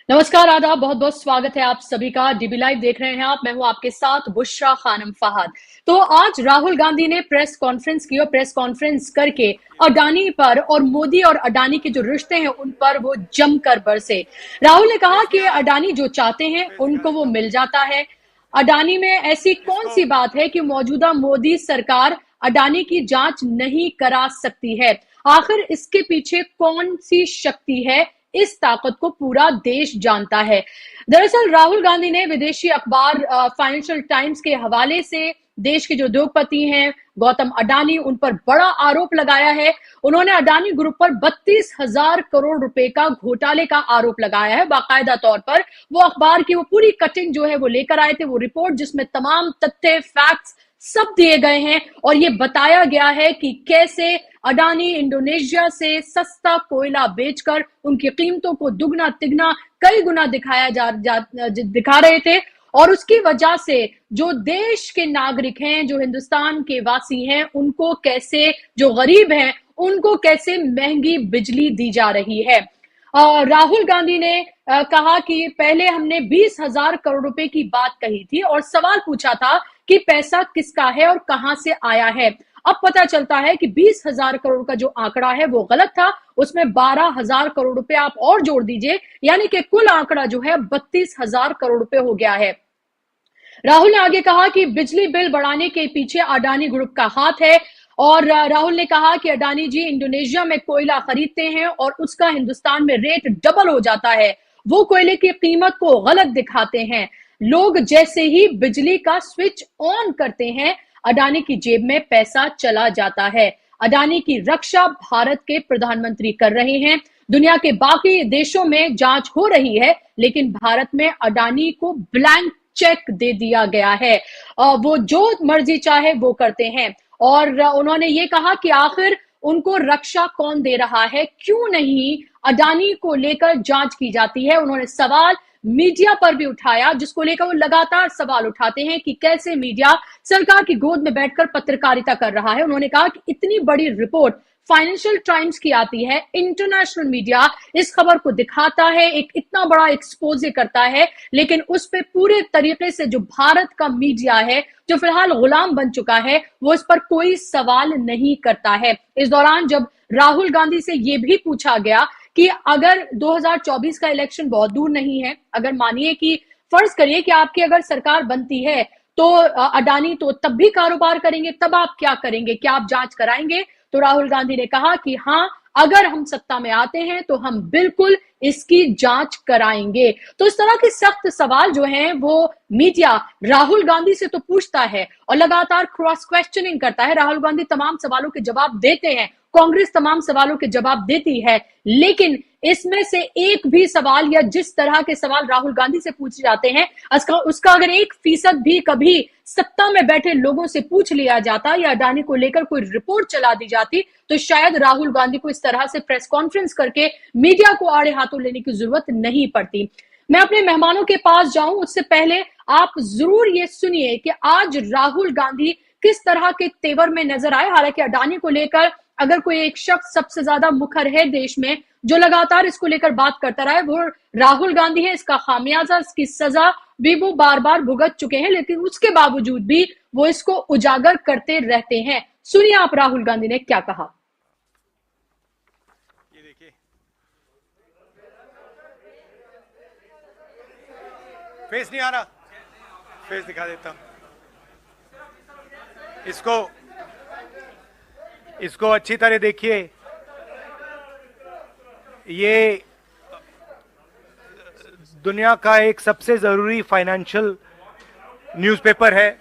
नमस्कार, आदाब, बहुत बहुत स्वागत है आप सभी का। डीबी लाइव देख रहे हैं आप। मैं हूं आपके साथ बुशरा खानम फहद। तो आज राहुल गांधी ने प्रेस कॉन्फ्रेंस की और प्रेस कॉन्फ्रेंस करके अडानी पर और मोदी और अडानी के जो रिश्ते हैं उन पर वो जमकर बरसे। राहुल ने कहा कि अडानी जो चाहते हैं उनको वो मिल जाता है। अडानी में ऐसी कौन सी बात है कि मौजूदा मोदी सरकार अडानी की जांच नहीं करा सकती है? आखिर इसके पीछे कौन सी शक्ति है? इस ताकत को पूरा देश जानता है। दरअसल राहुल गांधी ने विदेशी अखबार फाइनेंशियल टाइम्स के हवाले से देश के जो उद्योगपति हैं गौतम अडानी, उन पर बड़ा आरोप लगाया है। उन्होंने अडानी ग्रुप पर 32,000 करोड़ रुपए का घोटाले का आरोप लगाया है। बाकायदा तौर पर वो अखबार की वो पूरी कटिंग जो है वो लेकर आए थे, वो रिपोर्ट जिसमें तमाम तथ्य, फैक्ट्स सब दिए गए हैं और ये बताया गया है कि कैसे अडानी इंडोनेशिया से सस्ता कोयला बेचकर उनकी कीमतों को दुगना तिगना कई गुना दिखा रहे थे। और उसकी वजह से जो देश के नागरिक हैं, जो हिंदुस्तान के वासी हैं, उनको कैसे, जो गरीब हैं उनको कैसे महंगी बिजली दी जा रही है। राहुल गांधी ने कहा कि पहले हमने 20,000 करोड़ रुपए की बात कही थी और सवाल पूछा था कि पैसा किसका है और कहां से आया है। अब पता चलता है कि 20,000 करोड़ का जो आंकड़ा है वो गलत था, उसमें 12,000 करोड़ रुपए आप और जोड़ दीजिए, यानी कि कुल आंकड़ा जो है 32,000 करोड़ रुपए हो गया है। राहुल ने आगे कहा कि बिजली बिल बढ़ाने के पीछे अडानी ग्रुप का हाथ है। और राहुल ने कहा कि अडानी जी इंडोनेशिया में कोयला खरीदते हैं और उसका हिंदुस्तान में रेट डबल हो जाता है। वो कोयले की कीमत को गलत दिखाते हैं। लोग जैसे ही बिजली का स्विच ऑन करते हैं, अडानी की जेब में पैसा चला जाता है। अडानी की रक्षा भारत के प्रधानमंत्री कर रहे हैं। दुनिया के बाकी देशों में जांच हो रही है, लेकिन भारत में अडानी को ब्लैंक चेक दे दिया गया है। वो जो मर्जी चाहे वो करते हैं। और उन्होंने ये कहा कि आखिर उनको रक्षा कौन दे रहा है, क्यों नहीं अडानी को लेकर जांच की जाती है। उन्होंने सवाल मीडिया पर भी उठाया, जिसको लेकर वो लगातार सवाल उठाते हैं कि कैसे मीडिया सरकार की गोद में बैठकर पत्रकारिता कर रहा है। उन्होंने कहा कि इतनी बड़ी रिपोर्ट फाइनेंशियल टाइम्स की आती है, इंटरनेशनल मीडिया इस खबर को दिखाता है, एक इतना बड़ा एक्सपोजे करता है, लेकिन उस पे पूरे तरीके से जो भारत का मीडिया है, जो फिलहाल गुलाम बन चुका है, वो इस पर कोई सवाल नहीं करता है। इस दौरान जब राहुल गांधी से यह भी पूछा गया कि अगर 2024 का इलेक्शन बहुत दूर नहीं है, अगर मानिए कि फर्ज करिए कि आपकी अगर सरकार बनती है तो अडानी तो तब भी कारोबार करेंगे, तब आप क्या करेंगे, क्या आप जांच कराएंगे? तो राहुल गांधी ने कहा कि हाँ, अगर हम सत्ता में आते हैं तो हम बिल्कुल इसकी जांच कराएंगे। तो इस तरह के सख्त सवाल जो हैं वो मीडिया राहुल गांधी से तो पूछता है और लगातार क्रॉस क्वेश्चनिंग करता है। राहुल गांधी तमाम सवालों के जवाब देते हैं, कांग्रेस तमाम सवालों के जवाब देती है, लेकिन इसमें से एक भी सवाल या जिस तरह के सवाल राहुल गांधी से पूछे जाते हैं उसका अगर 1% भी कभी सत्ता में बैठे लोगों से पूछ लिया जाता या अडानी को लेकर कोई रिपोर्ट चला दी जाती, तो शायद राहुल गांधी को इस तरह से प्रेस कॉन्फ्रेंस करके मीडिया को आड़े हाथों लेने की जरूरत नहीं पड़ती। मैं अपने मेहमानों के पास जाऊं उससे पहले आप जरूर ये सुनिए कि आज राहुल गांधी किस तरह के तेवर में नजर आए। हालांकि अडानी को लेकर अगर कोई एक शख्स सबसे ज्यादा मुखर है देश में जो लगातार इसको लेकर बात करता रहा है, वो राहुल गांधी है। इसका खामियाजा, इसकी सजा भी वो बार बार भुगत चुके हैं, लेकिन उसके बावजूद भी वो इसको उजागर करते रहते हैं। सुनिए आप राहुल गांधी ने क्या कहा। ये देखिए, फेस नहीं आ रहा, फेस दिखा देता हूं। इसको अच्छी तरह देखिए। ये दुनिया का एक सबसे जरूरी फाइनेंशियल न्यूज़पेपर है,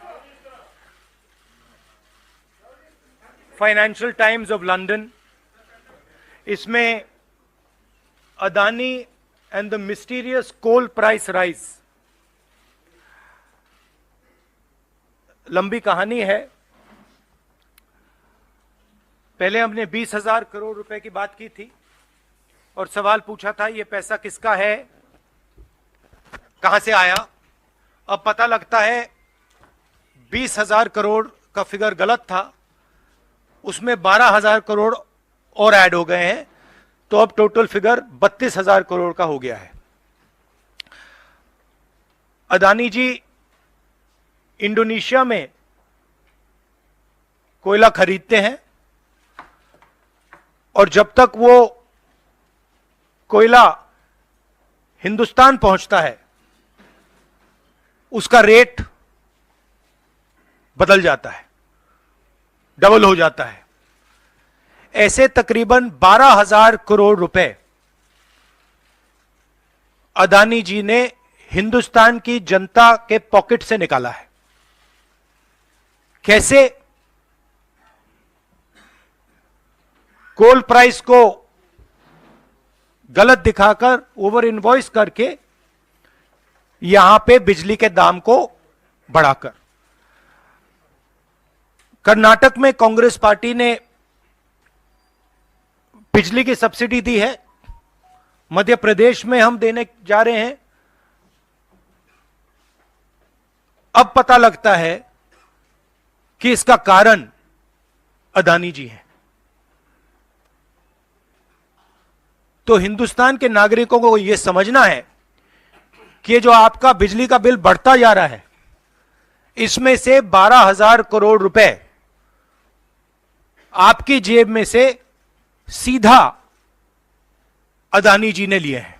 फाइनेंशियल टाइम्स ऑफ लंदन। इसमें Adani and the mysterious coal price rise, लंबी कहानी है। पहले हमने 20,000 करोड़ रुपए की बात की थी और सवाल पूछा था ये पैसा किसका है, कहां से आया। अब पता लगता है 20,000 करोड़ का फिगर गलत था, उसमें 12,000 करोड़ और ऐड हो गए हैं, तो अब टोटल फिगर 32,000 करोड़ का हो गया है। अदानी जी इंडोनेशिया में कोयला खरीदते हैं और जब तक वो कोयला हिंदुस्तान पहुंचता है उसका रेट बदल जाता है, डबल हो जाता है। ऐसे तकरीबन 12,000 करोड़ रुपए अदानी जी ने हिंदुस्तान की जनता के पॉकेट से निकाला है। कैसे? कोल प्राइस को गलत दिखाकर, ओवर इनवॉइस करके, यहां पे बिजली के दाम को बढ़ाकर। कर्नाटक में कांग्रेस पार्टी ने बिजली की सब्सिडी दी है, मध्य प्रदेश में हम देने जा रहे हैं। अब पता लगता है कि इसका कारण अदानी जी हैं। तो हिंदुस्तान के नागरिकों को यह समझना है कि जो आपका बिजली का बिल बढ़ता जा रहा है, इसमें से 12,000 करोड़ रुपए आपकी जेब में से सीधा अदानी जी ने लिए हैं।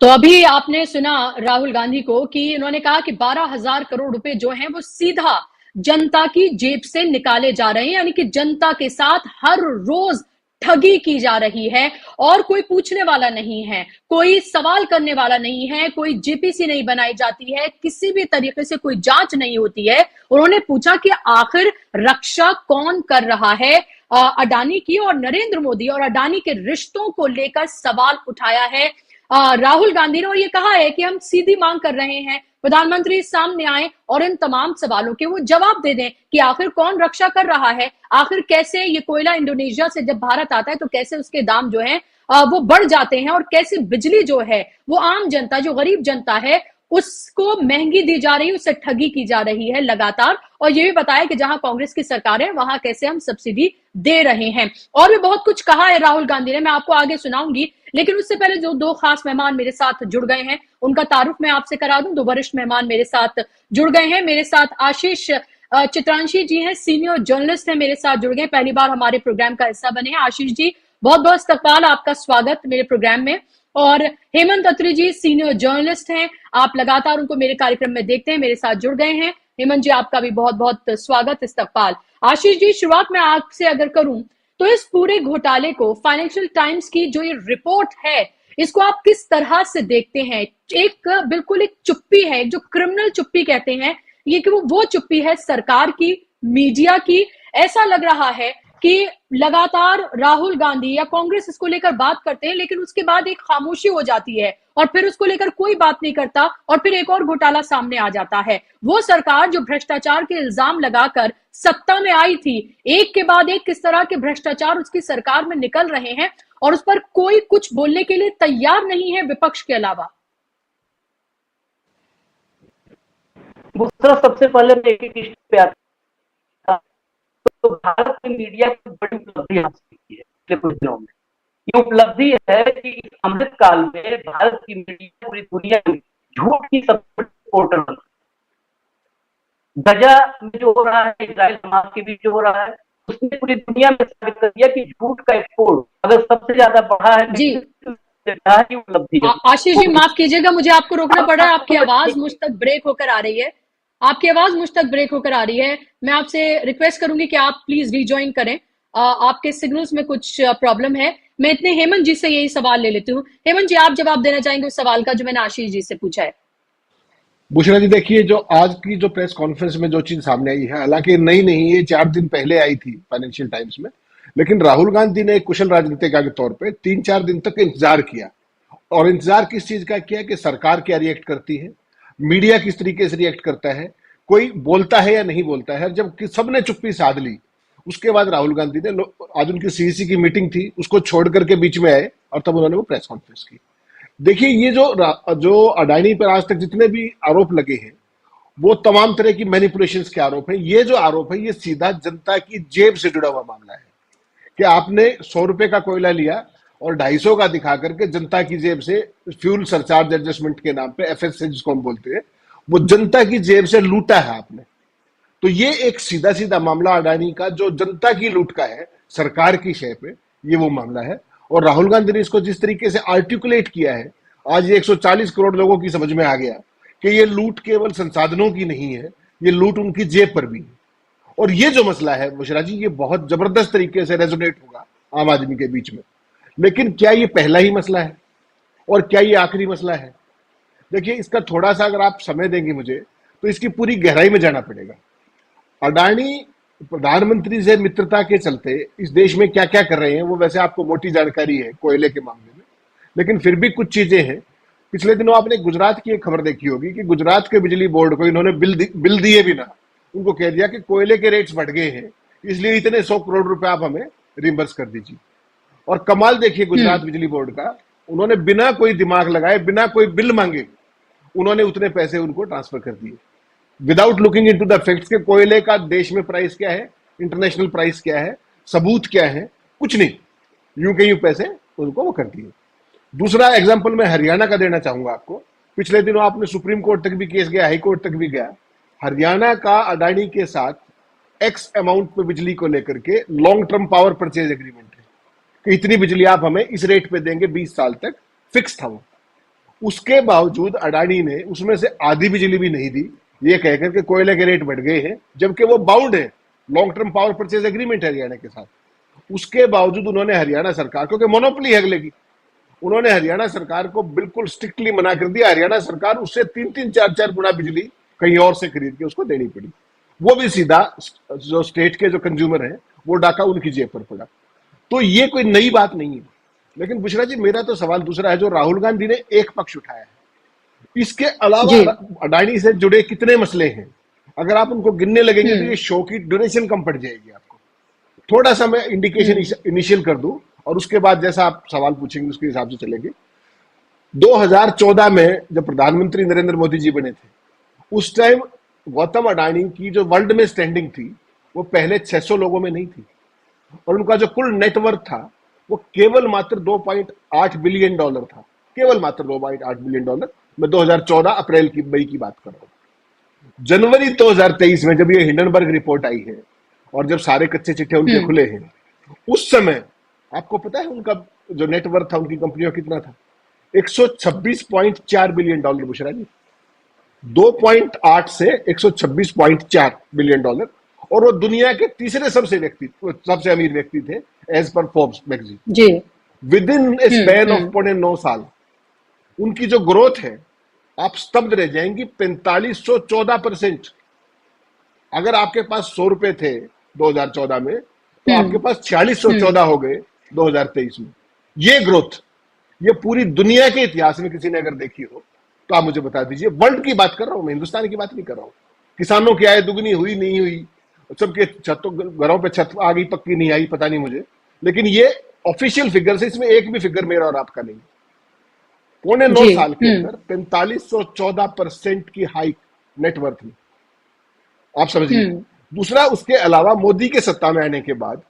तो अभी आपने सुना राहुल गांधी को कि उन्होंने कहा कि 12,000 करोड़ रुपए जो हैं वो सीधा जनता की जेब से निकाले जा रहे हैं, यानी कि जनता के साथ हर रोज ठगी की जा रही है और कोई पूछने वाला नहीं है, कोई सवाल करने वाला नहीं है, कोई जेपीसी नहीं बनाई जाती है, किसी भी तरीके से कोई जांच नहीं होती है। उन्होंने पूछा कि आखिर रक्षा कौन कर रहा है अडानी की, और नरेंद्र मोदी और अडानी के रिश्तों को लेकर सवाल उठाया है राहुल गांधी ने, और ये कहा है कि हम सीधी मांग कर रहे हैं प्रधानमंत्री सामने आए और इन तमाम सवालों के वो जवाब दे दें कि आखिर कौन रक्षा कर रहा है, आखिर कैसे ये कोयला इंडोनेशिया से जब भारत आता है तो कैसे उसके दाम जो है वो बढ़ जाते हैं, और कैसे बिजली जो है वो आम जनता, जो गरीब जनता है, उसको महंगी दी जा रही है, उससे ठगी की जा रही है लगातार। और ये भी बताया कि जहां कांग्रेस की सरकार है वहां कैसे हम सब्सिडी दे रहे हैं। और भी बहुत कुछ कहा है राहुल गांधी ने, मैं आपको आगे सुनाऊंगी, लेकिन उससे पहले जो दो खास मेहमान मेरे साथ जुड़ गए हैं उनका तारुफ मैं आपसे करा दूं। दो वरिष्ठ मेहमान मेरे साथ जुड़ गए हैं। मेरे साथ आशीष चित्रांशी जी हैं, सीनियर जर्नलिस्ट हैं, मेरे साथ जुड़ गए, पहली बार हमारे प्रोग्राम का हिस्सा बने हैं। आशीष जी, बहुत बहुत इस्तकबाल, आपका स्वागत मेरे प्रोग्राम में। और हेमंत अत्री जी सीनियर जर्नलिस्ट हैं, आप लगातार उनको मेरे कार्यक्रम में देखते हैं, मेरे साथ जुड़ गए हैं। हेमंत जी, आपका भी बहुत बहुत स्वागत, इस्तकबाल। आशीष जी, शुरुआत में आपसे अगर करूं तो इस पूरे घोटाले को, फाइनेंशियल टाइम्स की जो ये रिपोर्ट है, इसको आप किस तरह से देखते हैं? एक बिल्कुल एक चुप्पी है, जो क्रिमिनल चुप्पी कहते हैं, ये कि वो चुप्पी है सरकार की, मीडिया की। ऐसा लग रहा है कि लगातार राहुल गांधी या कांग्रेस इसको लेकर बात करते हैं, लेकिन उसके बाद एक खामोशी हो जाती है और फिर उसको लेकर कोई बात नहीं करता और फिर एक और घोटाला सामने आ जाता है। वो सरकार जो भ्रष्टाचार के इल्जाम लगाकर सत्ता में आई थी, एक के बाद एक किस तरह के भ्रष्टाचार उसकी सरकार में निकल रहे हैं और उस पर कोई कुछ बोलने के लिए तैयार नहीं है विपक्ष के अलावा। सबसे पहले पे आता तो भारत की मीडिया की बड़ी उपलब्धि हासिल की है पिछले कुछ दिनों में। ये उपलब्धि है कि इस अमृत काल में भारत की मीडिया पूरी दुनिया में झूठ की सबसे पोर्टल, गजा में जो हो रहा है, इजराइल हमास के बीच जो हो रहा है, उसने पूरी दुनिया में साबित कर दिया कि झूठ का एक्सपोर्ट अगर सबसे ज्यादा बढ़ा है जी। उपलब्धि है। आशीष जी, माफ कीजिएगा, मुझे आपको रोकना पड़ रहा है, आपकी आवाज मुझ तक ब्रेक होकर आ रही है, आपकी आवाज मुझ तक ब्रेक होकर आ रही है। मैं आपसे रिक्वेस्ट करूंगी कि आप प्लीज रिज्वाइन करें, आपके सिग्नल्स में कुछ प्रॉब्लम है। मैं इतने हेमंत जी से यही सवाल ले लेती हूँ। हेमंत जी, आप जवाब देना चाहेंगे उस सवाल का जो मैंने आशीष जी से पूछा है? बुशरा जी, देखिए, जो आज की जो प्रेस कॉन्फ्रेंस में जो चीज सामने आई है, हालांकि नई नहीं, ये 4 दिन पहले आई थी फाइनेंशियल टाइम्स में, लेकिन राहुल गांधी ने एक कुशल राजनीतिज्ञ के तौर पे 3-4 दिन तक इंतजार किया। और इंतजार किस चीज का किया कि सरकार क्या रिएक्ट करती है, मीडिया किस तरीके से रिएक्ट करता है, कोई बोलता है या नहीं बोलता है। जब सबने चुप्पी साध ली, उसके बाद राहुल गांधी ने, आज उनकी सीईसी की मीटिंग थी, उसको छोड़ करके बीच में आए और तब उन्होंने वो प्रेस कॉन्फ्रेंस की। देखिए, ये जो अडानी पर आज तक जितने भी आरोप लगे हैं, वो तमाम तरह की मैनिपुलेशंस के आरोप हैं। ये जो आरोप है, ये सीधा जनता की जेब से जुड़ा हुआ मामला है कि आपने 100 रुपए का कोयला लिया और 250 का दिखा करके जनता की जेब से फ्यूल सरचार्ज एडजस्टमेंट के नाम पे, एफएसए जिसको हम बोलते हैं, वो जनता की जेब से लूटा है आपने। तो ये एक सीधा सीधा मामला अडानी का जो जनता की लूट का है सरकार की शय पे, ये वो मामला है। और राहुल गांधी ने इसको जिस तरीके से आर्टिकुलेट किया है, आज ये 140 करोड़ लोगों की समझ में आ गया कि ये लूट केवल संसाधनों की नहीं है, ये लूट उनकी जेब पर भी है। और ये जो मसला है बुशरा जी, ये बहुत जबरदस्त तरीके से रेजोनेट होगा आम आदमी के बीच में। लेकिन क्या ये पहला ही मसला है और क्या ये आखिरी मसला है? देखिए, इसका थोड़ा सा अगर आप समय देंगे मुझे, तो इसकी पूरी गहराई में जाना पड़ेगा। अडानी प्रधानमंत्री से मित्रता के चलते इस देश में क्या क्या कर रहे हैं वो वैसे आपको मोटी जानकारी है कोयले के मामले में, लेकिन फिर भी कुछ चीजें हैं। पिछले दिनों आपने गुजरात की एक खबर देखी होगी कि गुजरात के बिजली बोर्ड को इन्होंने बिल दिए बिना उनको कह दिया कि कोयले के रेट्स बढ़ गए हैं, इसलिए इतने 100 करोड़ रुपए आप हमें रिम्बर्स कर दीजिए। और कमाल देखिए गुजरात बिजली बोर्ड का, उन्होंने बिना कोई दिमाग लगाए, बिना कोई बिल मांगे, उन्होंने उतने पैसे उनको ट्रांसफर कर दिए, without looking into the facts के कोयले का देश में प्राइस क्या है, इंटरनेशनल प्राइस क्या है, सबूत क्या है, कुछ नहीं, यूं के यूं पैसे उनको वो कर दिए। दूसरा एग्जांपल मैं हरियाणा का देना चाहूंगा आपको। पिछले दिनों आपने सुप्रीम कोर्ट तक भी केस गया, हाई कोर्ट तक भी गया। हरियाणा का अडानी के साथ एक्स अमाउंट पे बिजली को लेकर के long term power purchase agreement है कि इतनी बिजली आप हमें इस रेट पे देंगे, 20 साल तक फिक्स था वो। उसके बावजूद अडानी ने उसमें से आधी बिजली भी नहीं दी, ये कहकर के कोयले के रेट बढ़ गए हैं, जबकि वो बाउंड है, long term power purchase agreement है हरियाणा के साथ। उसके बावजूद उन्होंने हरियाणा सरकार, क्योंकि मोनोपोली है अगले की, उन्होंने हरियाणा सरकार को बिल्कुल स्ट्रिक्टली मना कर दिया। हरियाणा सरकार उससे 3-3, 4-4 गुना बिजली कहीं और से खरीद के उसको देनी पड़ी। वो भी सीधा जो स्टेट के जो कंज्यूमर है वो डाका उनकी जेब पर पड़ा। तो ये कोई नई बात नहीं है। लेकिन बुशरा जी, मेरा तो सवाल दूसरा है, जो राहुल गांधी ने एक पक्ष उठाया है, इसके अलावा जी अडानी से जुड़े कितने मसले हैं, अगर आप उनको गिनने लगेंगे तो ये शो की ड्यूरेशन कम पड़ जाएगी आपको। थोड़ा सा मैं इंडिकेशन इनिशियल कर दूं और उसके बाद जैसा आप सवाल पूछेंगे उसके हिसाब से चलेंगे। 2014 में जब प्रधानमंत्री नरेंद्र मोदी जी बने थे, उस टाइम गौतम अडानी की जो वर्ल्ड में स्टैंडिंग थी वो पहले 600 लोगों में नहीं थी, और उनका जो कुल नेटवर्थ था वो केवल मात्र $2.8 बिलियन था, केवल मात्र $2.8 बिलियन। मैं 2014 अप्रैल की मई की बात कर रहा हूं। जनवरी 2023 में जब ये हिंडनबर्ग रिपोर्ट आई है और जब सारे कच्चे चिट्ठे उनके खुले हैं, उस समय आपको पता है उनका जो नेटवर्थ था उनकी कंपनियों कितना था? $126.4 बिलियन, बुशरा जी। 2.8 से 126.4 बिलियन, और वो दुनिया के तीसरे सबसे अमीर व्यक्ति थे एज पर फोर्ब्स मैगजीन। जी within a span of 9 साल उनकी जो ग्रोथ है, आप स्तब्ध रह जाएंगी, 4514%। अगर आपके पास 100 रुपए थे 2014 में, तो आपके पास 4614 हो गए 2023 में। ये ग्रोथ, ये पूरी दुनिया के इतिहास में किसी ने अगर देखी हो तो आप मुझे बता दीजिए। वर्ल्ड की बात कर रहा हूं मैं, हिंदुस्तान की बात नहीं कर रहा हूं। किसानों की आय दुगनी हुई नहीं हुई, सबके छतों घरों पे छत आ गई, पक्की नहीं आई, पता नहीं मुझे, लेकिन ये ऑफिशियल फिगर से, इसमें एक भी फिगर मेरा और आपका नहीं। 9.25 साल के अंदर 4514% की हाइक नेटवर्थ में, आप समझिए। दूसरा, उसके अलावा मोदी के सत्ता में आने के बाद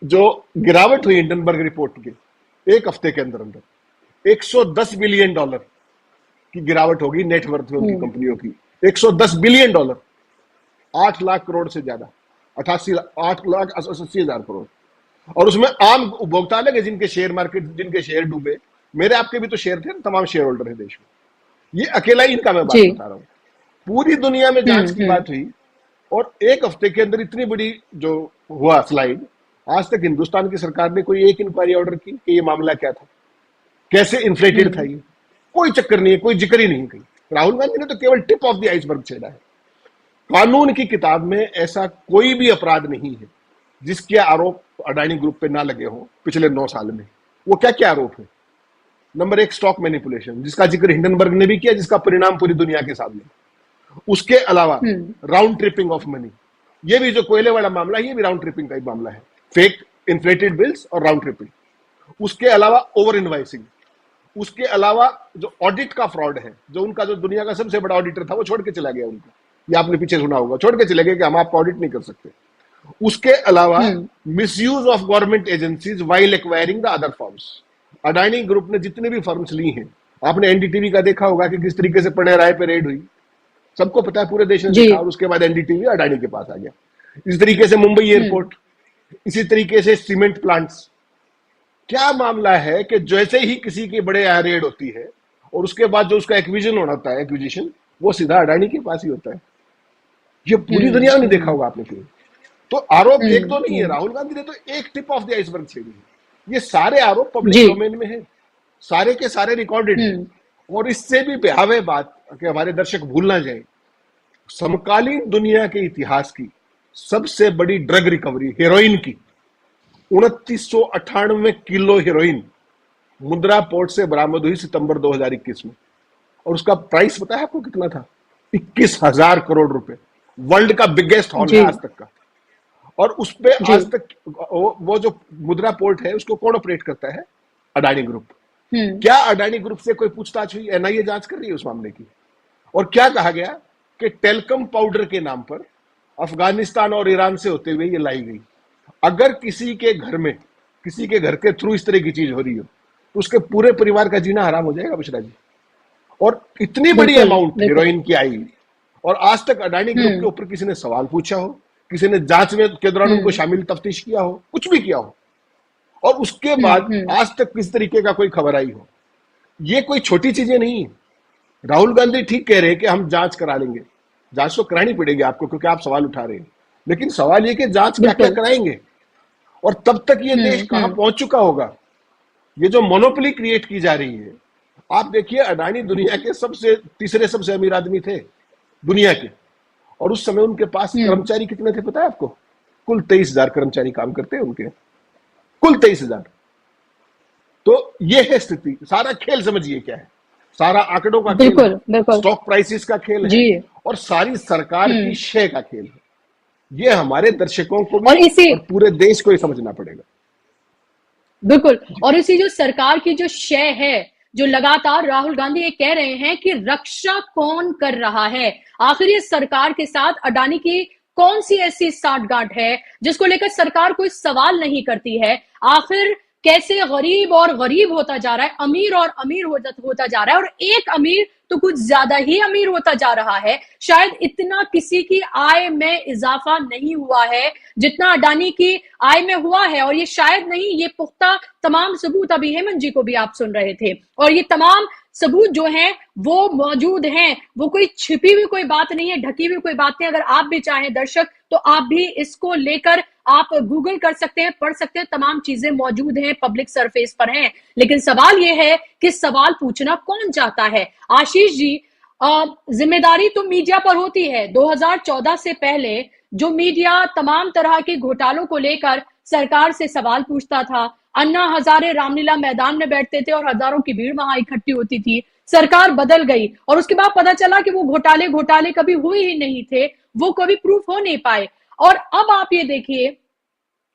जो गिरावट हुई हिंडनबर्ग रिपोर्ट के एक हफ्ते के अंदर अंदर, $110 बिलियन की गिरावट होगी नेटवर्थ में उनकी कंपनियों की। $110 बिलियन, 8 लाख करोड़ से ज्यादा, 8,80,000 करोड़। और उसमें आम उपभोक्ता अलग है, जिनके शेयर मार्केट, जिनके शेयर डूबे। मेरे आपके भी तो शेयर थे, तमाम शेयर होल्डर है देश में। ये अकेला ही इनका मैं बात बता रहा हूं। पूरी दुनिया में जांच की बात हुई और एक हफ्ते के अंदर इतनी बड़ी जो हुआ स्लाइड, आज तक हिंदुस्तान की सरकार ने कोई एक इंक्वायरी ऑर्डर की कि ये मामला क्या था, कैसे इन्फ्लेटेड था ये? कोई चक्कर नहीं है, कोई जिक्र ही नहीं कहीं। राहुल गांधी ने तो केवल टिप ऑफ द आइसबर्ग छेड़ा है। कानून की किताब में ऐसा कोई भी अपराध नहीं है जिसके आरोप अडानी ग्रुप पे ना लगे हो पिछले 9 साल में। वो क्या क्या आरोप है? नंबर 1, स्टॉक मैनिपुलेशन, जिसका जिक्र हिंडनबर्ग ने भी किया, जिसका परिणाम पूरी दुनिया के सामने। उसके अलावा राउंड ट्रिपिंग ऑफ मनी, ये भी जो कोयले वाला मामला है, ये भी राउंड ट्रिपिंग का ही मामला है, फेक इन्फ्लेटेड बिल्स और राउंड ट्रिपिंग। उसके अलावा ओवर इनवाइसिंग, उसके अलावा जो ऑडिट का फ्रॉड है, जो उनका जो दुनिया का सबसे बड़ा ऑडिटर था वो छोड़ के चला गया उनको, ये आपने पीछे सुना होगा, छोड़ के चले गए कि हम आपका ऑडिट नहीं कर सकते। उसके अलावा misuse of government agencies while acquiring the other firms. Adani group ने जितने भी फर्म्स ली हैं, आपने एनडीटीवी का देखा होगा कि किस तरीके से पुणे राय पे रेड हुई, सबको पता है, पूरे देश ने देखा, और उसके बाद एनडीटीवी अडानी के पास आ गया। इस तरीके से मुंबई एयरपोर्ट, इसी तरीके से सीमेंट प्लांट्स। क्या मामला है कि जैसे ही किसी की बड़े यहाँ रेड होती है और उसके बाद जो उसका एक्विजिशन होता है, एक्विजिशन, वो सीधा अडानी के पास ही होता है। ये पूरी दुनिया में नहीं देखा होगा आपने कहीं। तो आरोप एक दो नहीं है, राहुल गांधी ने तो एक टिप ऑफ द आइसबर्ग छेड़ी है। ये सारे आरोप पब्लिक डोमेन में है, सारे के सारे रिकॉर्डेड है। और इससे भी बेहावे बात कि हमारे दर्शक भूल ना जाए, समकालीन दुनिया के इतिहास की सबसे बड़ी ड्रग रिकवरी हेरोइन की, 2998 किलो हेरोइन मुंद्रा पोर्ट से बरामद हुई सितंबर 2021 में। और उसका प्राइस पता है आपको कितना था? 21,000 करोड़ रुपए। वर्ल्ड का बिगेस्ट हॉल है आज तक का। और उस पे आज तक वो जो मुद्रा पोर्ट है उसको कौन ऑपरेट करता है? अडानी ग्रुप। क्या अडानी ग्रुप से कोई पूछताछ हुई? एनआईए जांच कर रही है उस मामले की। और क्या कहा गया कि टेलकम पाउडर के नाम पर अफगानिस्तान और ईरान से होते हुए ये लाई गई। अगर किसी के घर में, किसी के घर के थ्रू इस तरह की चीज हो रही हो तो उसके पूरे परिवार का जीना हराम हो जाएगा बुशरा जी। और इतनी बड़ी अमाउंट हेरोइन की आई, और आज तक अडानी ग्रुप के ऊपर किसी ने सवाल पूछा हो, किसी ने जांच में के दौरान उनको शामिल तफ्तीश किया हो, कुछ भी किया हो, और उसके बाद आज तक किस तरीके का कोई खबर आई हो? ये कोई छोटी चीजें नहीं है। राहुल गांधी ठीक कह रहे हैं कि हम जांच करा लेंगे, जांच तो करानी पड़ेगी आपको क्योंकि आप सवाल उठा रहे हैं, लेकिन सवाल ये कि जांच क्या क्या कराएंगे, और तब तक ये देश कहां पहुंच चुका होगा? ये जो मोनोपोली क्रिएट की जा रही है, आप देखिए अडानी दुनिया के तीसरे सबसे अमीर आदमी थे दुनिया के, और उस समय उनके पास कर्मचारी कितने थे पता है आपको? कुल 23,000 कर्मचारी काम करते हैं उनके, कुल 23,000। तो ये है स्थिति। सारा खेल समझिए क्या है, सारा आंकड़ों का खेल है, स्टॉक प्राइसेस का खेल है, और सारी सरकार की शय का खेल है। ये हमारे दर्शकों को भी और पूरे देश को ही समझना पड़ेगा। बिल्कुल। और इसी जो सरकार की जो शय है, जो लगातार राहुल गांधी ये कह रहे हैं कि रक्षा कौन कर रहा है, आखिर ये सरकार के साथ अडानी की कौन सी ऐसी साठगांठ है जिसको लेकर सरकार कोई सवाल नहीं करती है? आखिर कैसे गरीब और गरीब होता जा रहा है, अमीर और अमीर होता जा रहा है, और एक अमीर तो कुछ ज्यादा ही अमीर होता जा रहा है। शायद इतना किसी की आय में इजाफा नहीं हुआ है जितना अडानी की आय में हुआ है। और ये शायद नहीं, ये पुख्ता तमाम सबूत अभी हेमंत जी को भी आप सुन रहे थे, और ये तमाम सबूत जो हैं वो मौजूद हैं। वो कोई छिपी हुई कोई बात नहीं है, ढकी हुई कोई बात नहीं। अगर आप भी चाहें दर्शक तो आप भी इसको लेकर आप गूगल कर सकते हैं, पढ़ सकते हैं, तमाम चीजें मौजूद हैं, पब्लिक सरफेस पर हैं। लेकिन सवाल ये है कि सवाल पूछना कौन चाहता है? आशीष जी, जिम्मेदारी तो मीडिया पर होती है। 2014 से पहले जो मीडिया तमाम तरह के घोटालों को लेकर सरकार से सवाल पूछता था, अन्ना हजारे रामलीला मैदान में बैठते थे और हजारों की भीड़ वहां इकट्ठी होती थी। सरकार बदल गई और उसके बाद पता चला कि वो घोटाले कभी हुए ही नहीं थे, वो कभी प्रूफ हो नहीं पाए। और अब आप ये देखिए,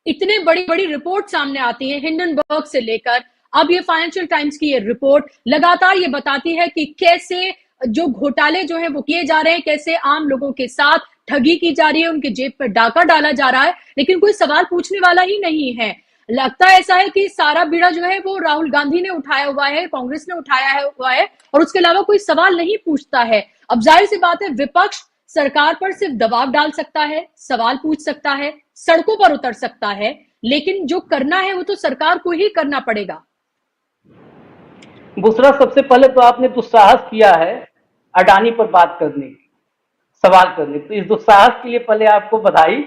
इतने बड़ी बड़ी रिपोर्ट सामने आती है, हिंडनबर्ग से लेकर अब ये फाइनेंशियल टाइम्स की ये रिपोर्ट लगातार ये बताती है कि कैसे जो घोटाले जो है वो किए जा रहे हैं, कैसे आम लोगों के साथ ठगी की जा रही है, उनके जेब पर डाका डाला जा रहा है, लेकिन कोई सवाल पूछने वाला ही नहीं है। लगता ऐसा है कि सारा बीड़ा जो है वो राहुल गांधी ने उठाया हुआ है, कांग्रेस ने उठाया हुआ है, और उसके अलावा कोई सवाल नहीं पूछता है। अब जाहिर सी बात है, विपक्ष सरकार पर सिर्फ दबाव डाल सकता है, सवाल पूछ सकता है, सड़कों पर उतर सकता है, लेकिन जो करना है वो तो सरकार को ही करना पड़ेगा। दूसरा, सबसे पहले तो आपने दुस्साहस किया है अडानी पर बात करने की, सवाल करने, तो इस दुस्साहस के लिए पहले आपको बधाई।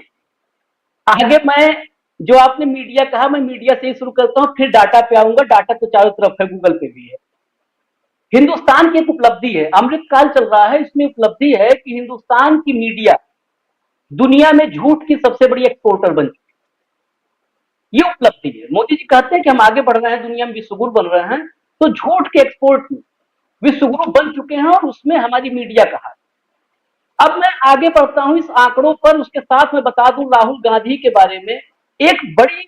आगे मैं जो आपने मीडिया कहा, मैं मीडिया से ही शुरू करता हूं, फिर डाटा पे आऊंगा। डाटा तो चारों तरफ है, गूगल पे भी है। हिंदुस्तान की एक उपलब्धि है, अमृतकाल चल रहा है, इसमें उपलब्धि है कि हिंदुस्तान की मीडिया दुनिया में झूठ की सबसे बड़ी एक्सपोर्टर बन चुकी है। ये उपलब्धि है। मोदी जी कहते हैं कि हम आगे बढ़ रहे हैं, दुनिया में विश्वगुरु बन रहे हैं, तो झूठ के एक्सपोर्ट में विश्वगुरु बन चुके हैं, और उसमें हमारी मीडिया का हाथ। अब मैं आगे बढ़ता हूं इस आंकड़ों पर। उसके साथ मैं बता दूं राहुल गांधी के बारे में एक बड़ी,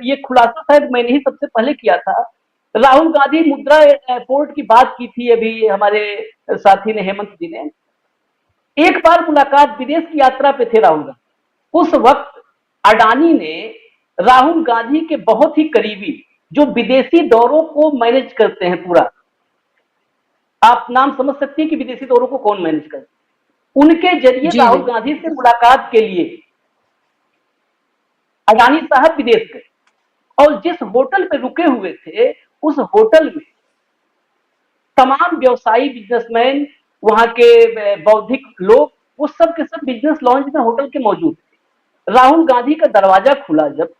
ये खुलासा शायद मैंने ही सबसे पहले किया था। राहुल गांधी मुद्रा एयरपोर्ट की बात की थी अभी हमारे साथी ने, हेमंत जी ने। एक बार मुलाकात, विदेश की यात्रा पे थे राहुल गांधी। उस वक्त अडानी ने राहुल गांधी के बहुत ही करीबी, जो विदेशी दौरों को मैनेज करते हैं पूरा, आप नाम समझ सकते हैं कि विदेशी दौरों को कौन मैनेज करते हैं, उनके जरिए राहुल गांधी से मुलाकात के लिए अडानी साहब विदेश गए और जिस होटल पे रुके हुए थे उस होटल में तमाम व्यवसायी, बिजनेसमैन, वहां के बौद्धिक लोग, वो सब के सब बिजनेस लॉन्च में होटल के मौजूद थे। राहुल गांधी का दरवाजा खुला जब,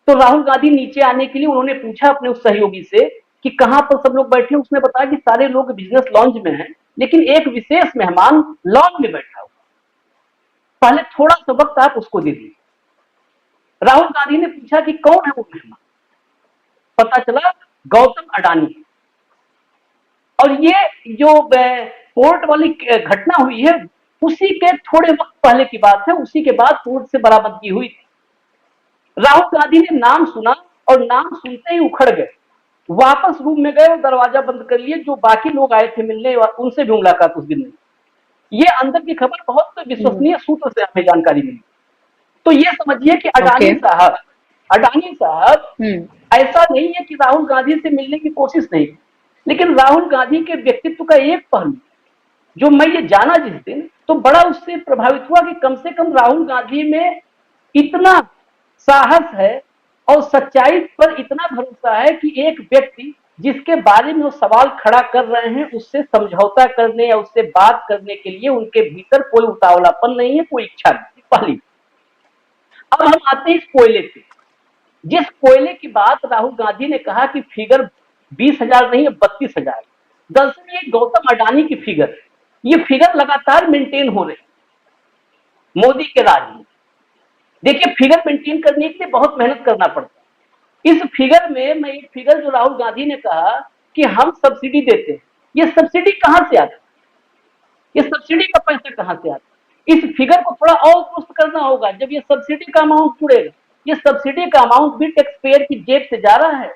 तो राहुल गांधी नीचे आने के लिए उन्होंने पूछा अपने उस सहयोगी से कि कहां पर सब लोग बैठे। उसने बताया कि सारे लोग बिजनेस लॉन्च में हैं, लेकिन एक विशेष मेहमान लॉन में बैठा हुआ, पहले थोड़ा सा वक्त आप उसको दे दीजिए। राहुल गांधी ने पूछा कि कौन है वो मेहमान, पता चला गौतम अडानी। और ये जो पोर्ट वाली घटना हुई है उसी के थोड़े वक्त पहले की बात है, उसी के बाद पोर्ट से बरामदगी हुई थी। राहुल गांधी ने नाम सुना और नाम सुनते ही उखड़ गए, वापस रूम में गए और दरवाजा बंद कर लिए। जो बाकी लोग आए थे मिलने, उनसे भी मुलाकात उस दिन नहीं। ये अंदर की खबर बहुत विश्वसनीय सूत्र से हमें जानकारी मिली। तो ये समझिए कि अडानी साहब ऐसा नहीं है कि राहुल गांधी से मिलने की कोशिश नहीं, लेकिन राहुल गांधी के व्यक्तित्व का एक पहलू जो मैं ये जाना जिस दिन, तो बड़ा उससे प्रभावित हुआ कि कम से कम राहुल गांधी में इतना साहस है और सच्चाई पर इतना भरोसा है कि एक व्यक्ति जिसके बारे में वो सवाल खड़ा कर रहे हैं उससे समझौता करने या उससे बात करने के लिए उनके भीतर कोई उतावलापन नहीं है, कोई इच्छा नहीं। पहली, अब हम आते हैं इस कोयले पे। जिस कोयले की बात राहुल गांधी ने कहा कि फिगर 20,000 नहीं है 32,000, दरअसल ये गौतम अडानी की फिगर है। ये फिगर लगातार मेंटेन हो रही मोदी के राज में। देखिए, फिगर मेंटेन करने के लिए बहुत मेहनत करना पड़ता है। इस फिगर में मैं एक फिगर जो राहुल गांधी ने कहा कि हम सब्सिडी देते हैं, ये सब्सिडी कहां से आता है, ये सब्सिडी का पैसा कहां से आता है, इस फिगर को थोड़ा और दुरुस्त करना होगा। जब ये सब्सिडी का अमाउंट जुड़ेगा, ये सब्सिडी का अमाउंट भी टैक्स पेयर की जेब से जा रहा है।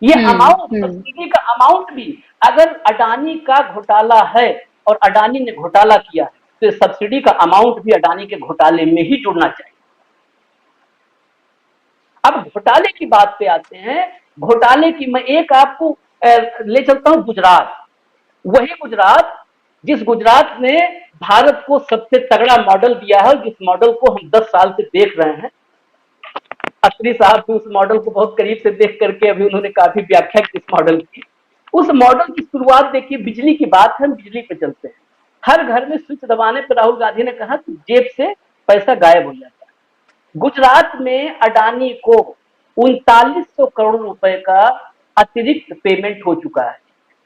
ये अमाउंट, सब्सिडी का अमाउंट भी, अगर अडानी का घोटाला है और अडानी ने घोटाला किया है तो सब्सिडी का अमाउंट भी अडानी के घोटाले में ही जुड़ना चाहिए। अब घोटाले की बात पे आते हैं। घोटाले की मैं एक आपको ले चलता हूं, गुजरात। वही गुजरात जिस गुजरात ने भारत को सबसे तगड़ा मॉडल दिया है, जिस मॉडल को हम 10 साल से देख रहे हैं। अत्री साहब भी उस मॉडल को बहुत करीब से देख करके अभी उन्होंने काफी व्याख्या की इस मॉडल की। उस मॉडल की शुरुआत देखिए, बिजली की बात है, हम बिजली पे चलते हैं। हर घर में स्विच दबाने पर राहुल गांधी ने कहा कि जेब से पैसा गायब हो जाता है। गुजरात में अडानी को 3900 करोड़ रुपए का अतिरिक्त पेमेंट हो चुका है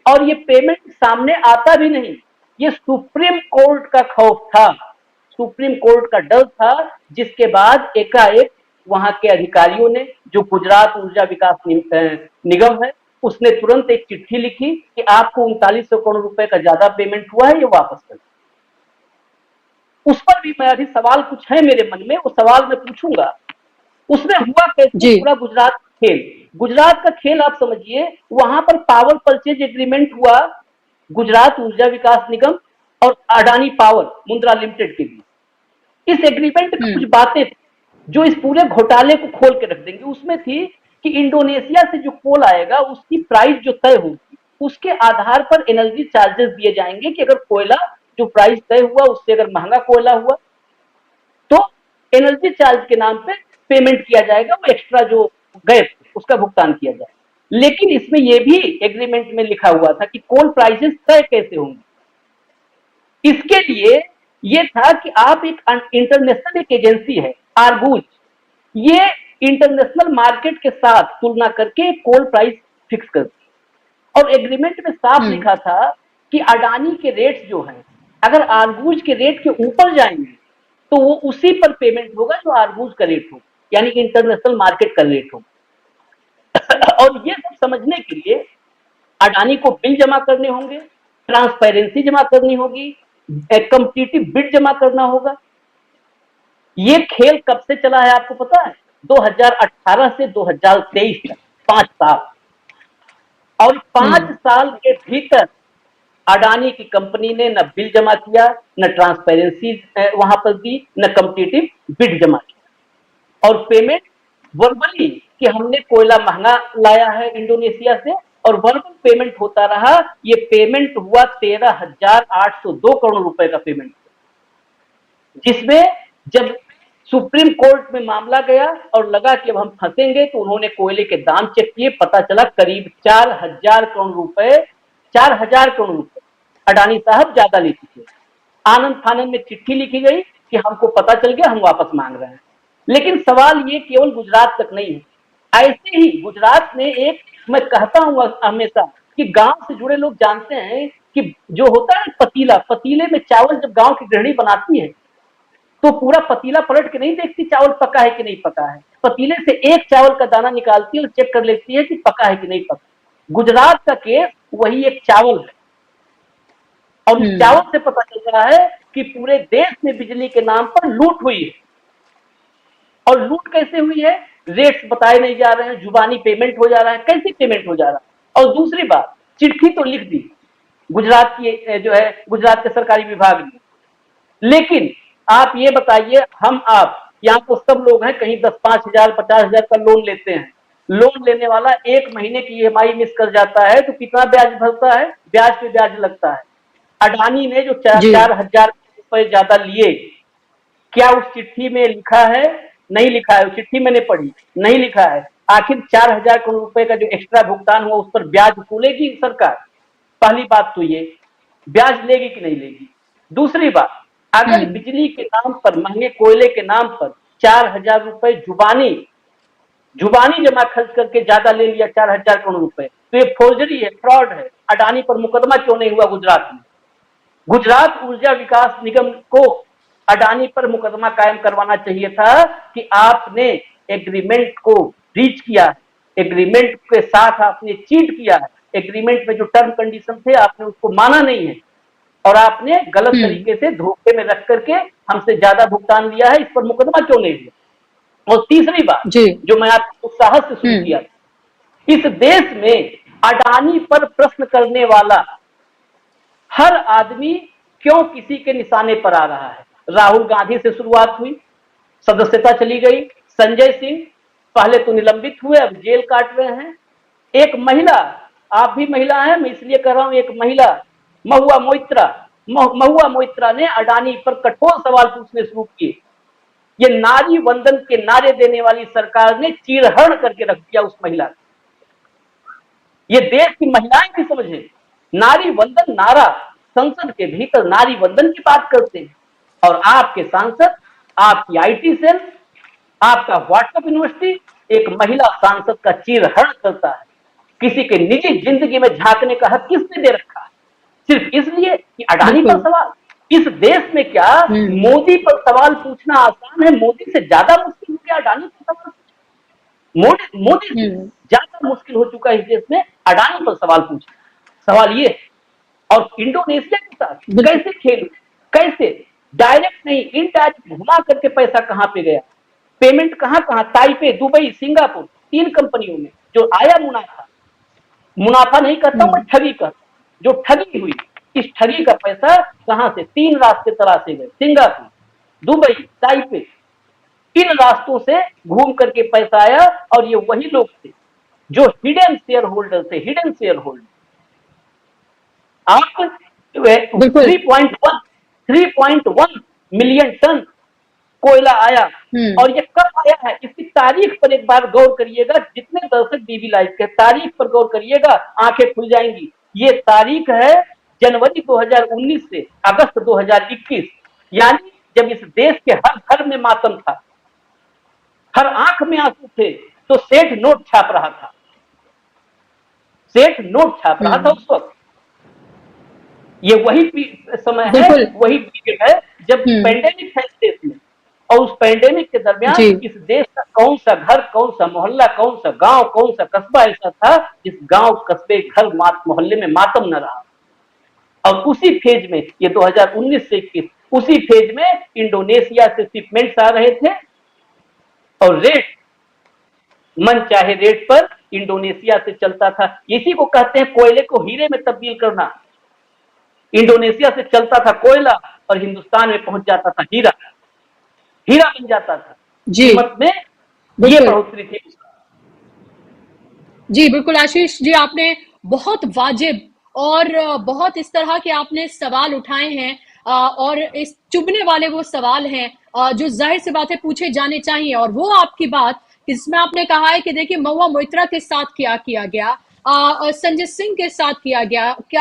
और ये पेमेंट सामने आता भी नहीं। ये सुप्रीम कोर्ट का खौफ था, सुप्रीम कोर्ट का डर था, जिसके बाद एकाएक वहां के अधिकारियों ने, जो गुजरात ऊर्जा विकास निगम है, उसने तुरंत एक चिट्ठी लिखी कि आपको 3900 करोड़ रुपए का ज्यादा पेमेंट हुआ है, ये वापस कर। उस पर भी मैं अभी सवाल कुछ है मेरे मन में, वो सवाल मैं पूछूंगा। उसमें हुआ कैसे पूरा गुजरात का खेल? गुजरात का खेल आप समझिए, वहां पर पावर परचेज एग्रीमेंट हुआ गुजरात ऊर्जा विकास निगम और अडानी पावर मुंद्रा लिमिटेड के बीच। इस एग्रीमेंट में कुछ बातें थी जो इस पूरे घोटाले को खोल के रख देंगे। उसमें थी कि इंडोनेशिया से जो कोल आएगा उसकी प्राइस जो तय होगी उसके आधार पर एनर्जी चार्जेस दिए जाएंगे कि अगर कोयला जो प्राइस तय हुआ उससे अगर महंगा कोयला हुआ तो एनर्जी चार्ज के नाम पे पेमेंट किया जाएगा, वो एक्स्ट्रा जो गए उसका भुगतान किया जाएगा। लेकिन इसमें यह भी एग्रीमेंट में लिखा हुआ था कि कोल प्राइसेस तय कैसे होंगे। इसके लिए यह था कि आप एक इंटरनेशनल एक एजेंसी है आर्गूज, ये इंटरनेशनल मार्केट के साथ तुलना करके कोल प्राइस फिक्स करती। और एग्रीमेंट में साफ लिखा था कि अडानी के रेट्स जो हैं अगर आर्गूज के रेट के ऊपर जाएंगे तो वो उसी पर पेमेंट होगा जो आर्गूज का रेट होगा, यानी इंटरनेशनल मार्केट का रेट होगा। और ये सब समझने के लिए अडानी को बिल जमा करने होंगे, ट्रांसपेरेंसी जमा करनी होगी, कॉम्पिटिटिव बिड जमा करना होगा। ये खेल कब से चला है आपको पता है? 2018 से 2023 तक 5 साल। और 5 साल के भीतर अडानी की कंपनी ने न बिल जमा किया, न ट्रांसपेरेंसी वहां पर दी, न कम्पिटिटिव बिड जमा किया, और पेमेंट वर्बली कि हमने कोयला महंगा लाया है इंडोनेशिया से, और वर्बल पेमेंट होता रहा। ये पेमेंट हुआ 13,802 करोड़ रुपए का पेमेंट, जिसमें जब सुप्रीम कोर्ट में मामला गया और लगा कि अब हम फंसेंगे, तो उन्होंने कोयले के दाम चेक किए, पता चला करीब 4,000 करोड़ रुपए, 4,000 करोड़ रुपए अडानी साहब ज्यादा ले चुके। आनंद फानंद में चिट्ठी लिखी गई कि हमको पता चल गया, हम वापस मांग रहे हैं। लेकिन सवाल ये केवल गुजरात तक नहीं है, ऐसे ही गुजरात में एक, मैं कहता हूं हमेशा कि गांव से जुड़े लोग जानते हैं कि जो होता है पतीला, पतीले में चावल जब गांव की गृहिणी बनाती है तो पूरा पतीला पलट के नहीं देखती चावल पका है कि नहीं पका है, पतीले से एक चावल का दाना निकालती है और चेक कर लेती है कि पका है कि नहीं पका। गुजरात का केस वही एक चावल है, और इस चावल से पता चल रहा है कि पूरे देश में बिजली के नाम पर लूट हुई है। और लूट कैसे हुई है? रेट्स बताए नहीं जा रहे हैं, जुबानी पेमेंट हो जा रहा है। कैसे पेमेंट हो जा रहा है? और दूसरी बात, चिट्ठी तो लिख दी गुजरात की जो है गुजरात के सरकारी विभाग ने, लेकिन आप ये बताइए, हम आप यहाँ तो सब लोग हैं, कहीं 10, 5,000, 50,000 का लोन लेते हैं, लोन लेने वाला एक महीने की ईएमआई मिस कर जाता है तो कितना ब्याज भरता है? ब्याज पे ब्याज लगता है। अडानी ने जो 4,000 रुपए ज्यादा लिए, क्या उस चिट्ठी में लिखा है? नहीं लिखा है। चिट्ठी मैंने पढ़ी, नहीं लिखा है। आखिर 4,000 करोड़ रुपए का जो एक्स्ट्रा भुगतान हुआ, उस पर ब्याज वसूलेगी सरकार? पहली बात तो ये, ब्याज लेगी कि नहीं लेगी? दूसरी बात, अगर बिजली के नाम पर, महंगे कोयले के नाम पर 4,000 रुपए जुबानी जमा खर्च करके ज्यादा ले लिया, 4,000 करोड़ रुपए, तो ये फोर्जरी है, फ्रॉड है। अडानी पर मुकदमा क्यों नहीं हुआ गुजरात में? गुजरात ऊर्जा विकास निगम को अडानी पर मुकदमा कायम करवाना चाहिए था कि आपने एग्रीमेंट को ब्रीच किया है, एग्रीमेंट के साथ आपने चीट किया है, एग्रीमेंट में जो टर्म कंडीशन थे आपने उसको माना नहीं है, और आपने गलत तरीके से धोखे में रख करके हमसे ज्यादा भुगतान लिया है। इस पर मुकदमा क्यों नहीं हुआ? और तीसरी बात जो मैं आपको उत्साह से शुरू किया, इस देश में अडानी पर प्रश्न करने वाला हर आदमी क्यों किसी के निशाने पर आ रहा है? राहुल गांधी से शुरुआत हुई, सदस्यता चली गई, संजय सिंह पहले तो निलंबित हुए, अब जेल काट रहे हैं। एक महिला, आप भी महिला हैं, मैं इसलिए कह रहा हूं, एक महिला महुआ मोइत्रा ने अडानी पर कठोर सवाल पूछने शुरू किए। ये नारी वंदन के नारे देने वाली सरकार ने चीरहरण करके रख दिया उस महिला को। ये देश की महिलाएं भी समझे, नारी वंदन नारा, संसद के भीतर नारी वंदन की बात करते हैं, और आपके सांसद, आपकी आईटी सेल, आपका व्हाट्सएप यूनिवर्सिटी एक महिला सांसद का चीरहरण करता है। किसी के निजी जिंदगी में झांकने का हक किसने दे रखा है? सिर्फ इसलिए कि अडानी पर सवाल। इस देश में क्या मोदी पर सवाल पूछना आसान है? मोदी से ज्यादा मुश्किल हो गया अडानी पर सवाल पूछना। मोदी से ज्यादा मुश्किल हो चुका है इस देश में अडानी पर सवाल पूछना। सवाल ये, और इंडोनेशिया के साथ कैसे खेल, कैसे डायरेक्ट नहीं, इनडायरेक्ट घुमा करके पैसा कहां पे गया, पेमेंट कहां कहां, ताइपे, दुबई, सिंगापुर, 3 कंपनियों में जो आया मुनाफा नहीं कहता हूं मैं, ठगी का, जो ठगी हुई, इस ठगी का पैसा कहां से? 3 रास्ते तलाशे गए, सिंगापुर, दुबई, ताइपे, इन रास्तों से घूम करके पैसा आया। और ये वही लोग थे जो हिडन शेयर होल्डर थे, हिडन शेयर होल्डर। आप 3.1 मिलियन टन कोयला आया, और ये कब आया है इसकी तारीख पर एक बार गौर करिएगा। जितने दर्शक डीबी लाइव के, तारीख पर गौर करिएगा, आंखें खुल जाएंगी। ये तारीख है जनवरी 2019 से अगस्त 2021, यानी जब इस देश के हर घर में मातम था, हर आंख में आंसू थे, तो सेठ नोट छाप रहा था, सेठ नोट छाप रहा था उस वक्त। ये वही समय है, वही पीरियड है जब पेंडेमिक था इस देश में, और उस पेंडेमिक के दरमियान इस देश का कौन सा घर, कौन सा मोहल्ला, कौन सा गांव, कौन सा कस्बा ऐसा था जिस गांव, कस्बे, घर, मोहल्ले में मातम न रहा। और उसी फेज में, ये 2019 से 21, उसी फेज में इंडोनेशिया से शिपमेंट्स आ रहे थे, और रेट मन चाहे रेट पर इंडोनेशिया से चलता था। इसी को कहते हैं कोयले को हीरे में तब्दील करना। इंडोनेशिया से चलता था कोयला और हिंदुस्तान में पहुंच जाता था हीरा, हीरा बन जाता था। जी कीमत में ये बढ़ोतरी थी। जी बिल्कुल आशीष जी, आपने बहुत वाजिब और बहुत इस तरह के आपने सवाल उठाए हैं और इस चुभने वाले वो सवाल हैं जो जाहिर सी बात है पूछे जाने चाहिए। और वो आपकी बात इसमें आपने कहा है कि देखिए महुआ मोइत्रा के साथ क्या किया गया, संजय सिंह के साथ क्या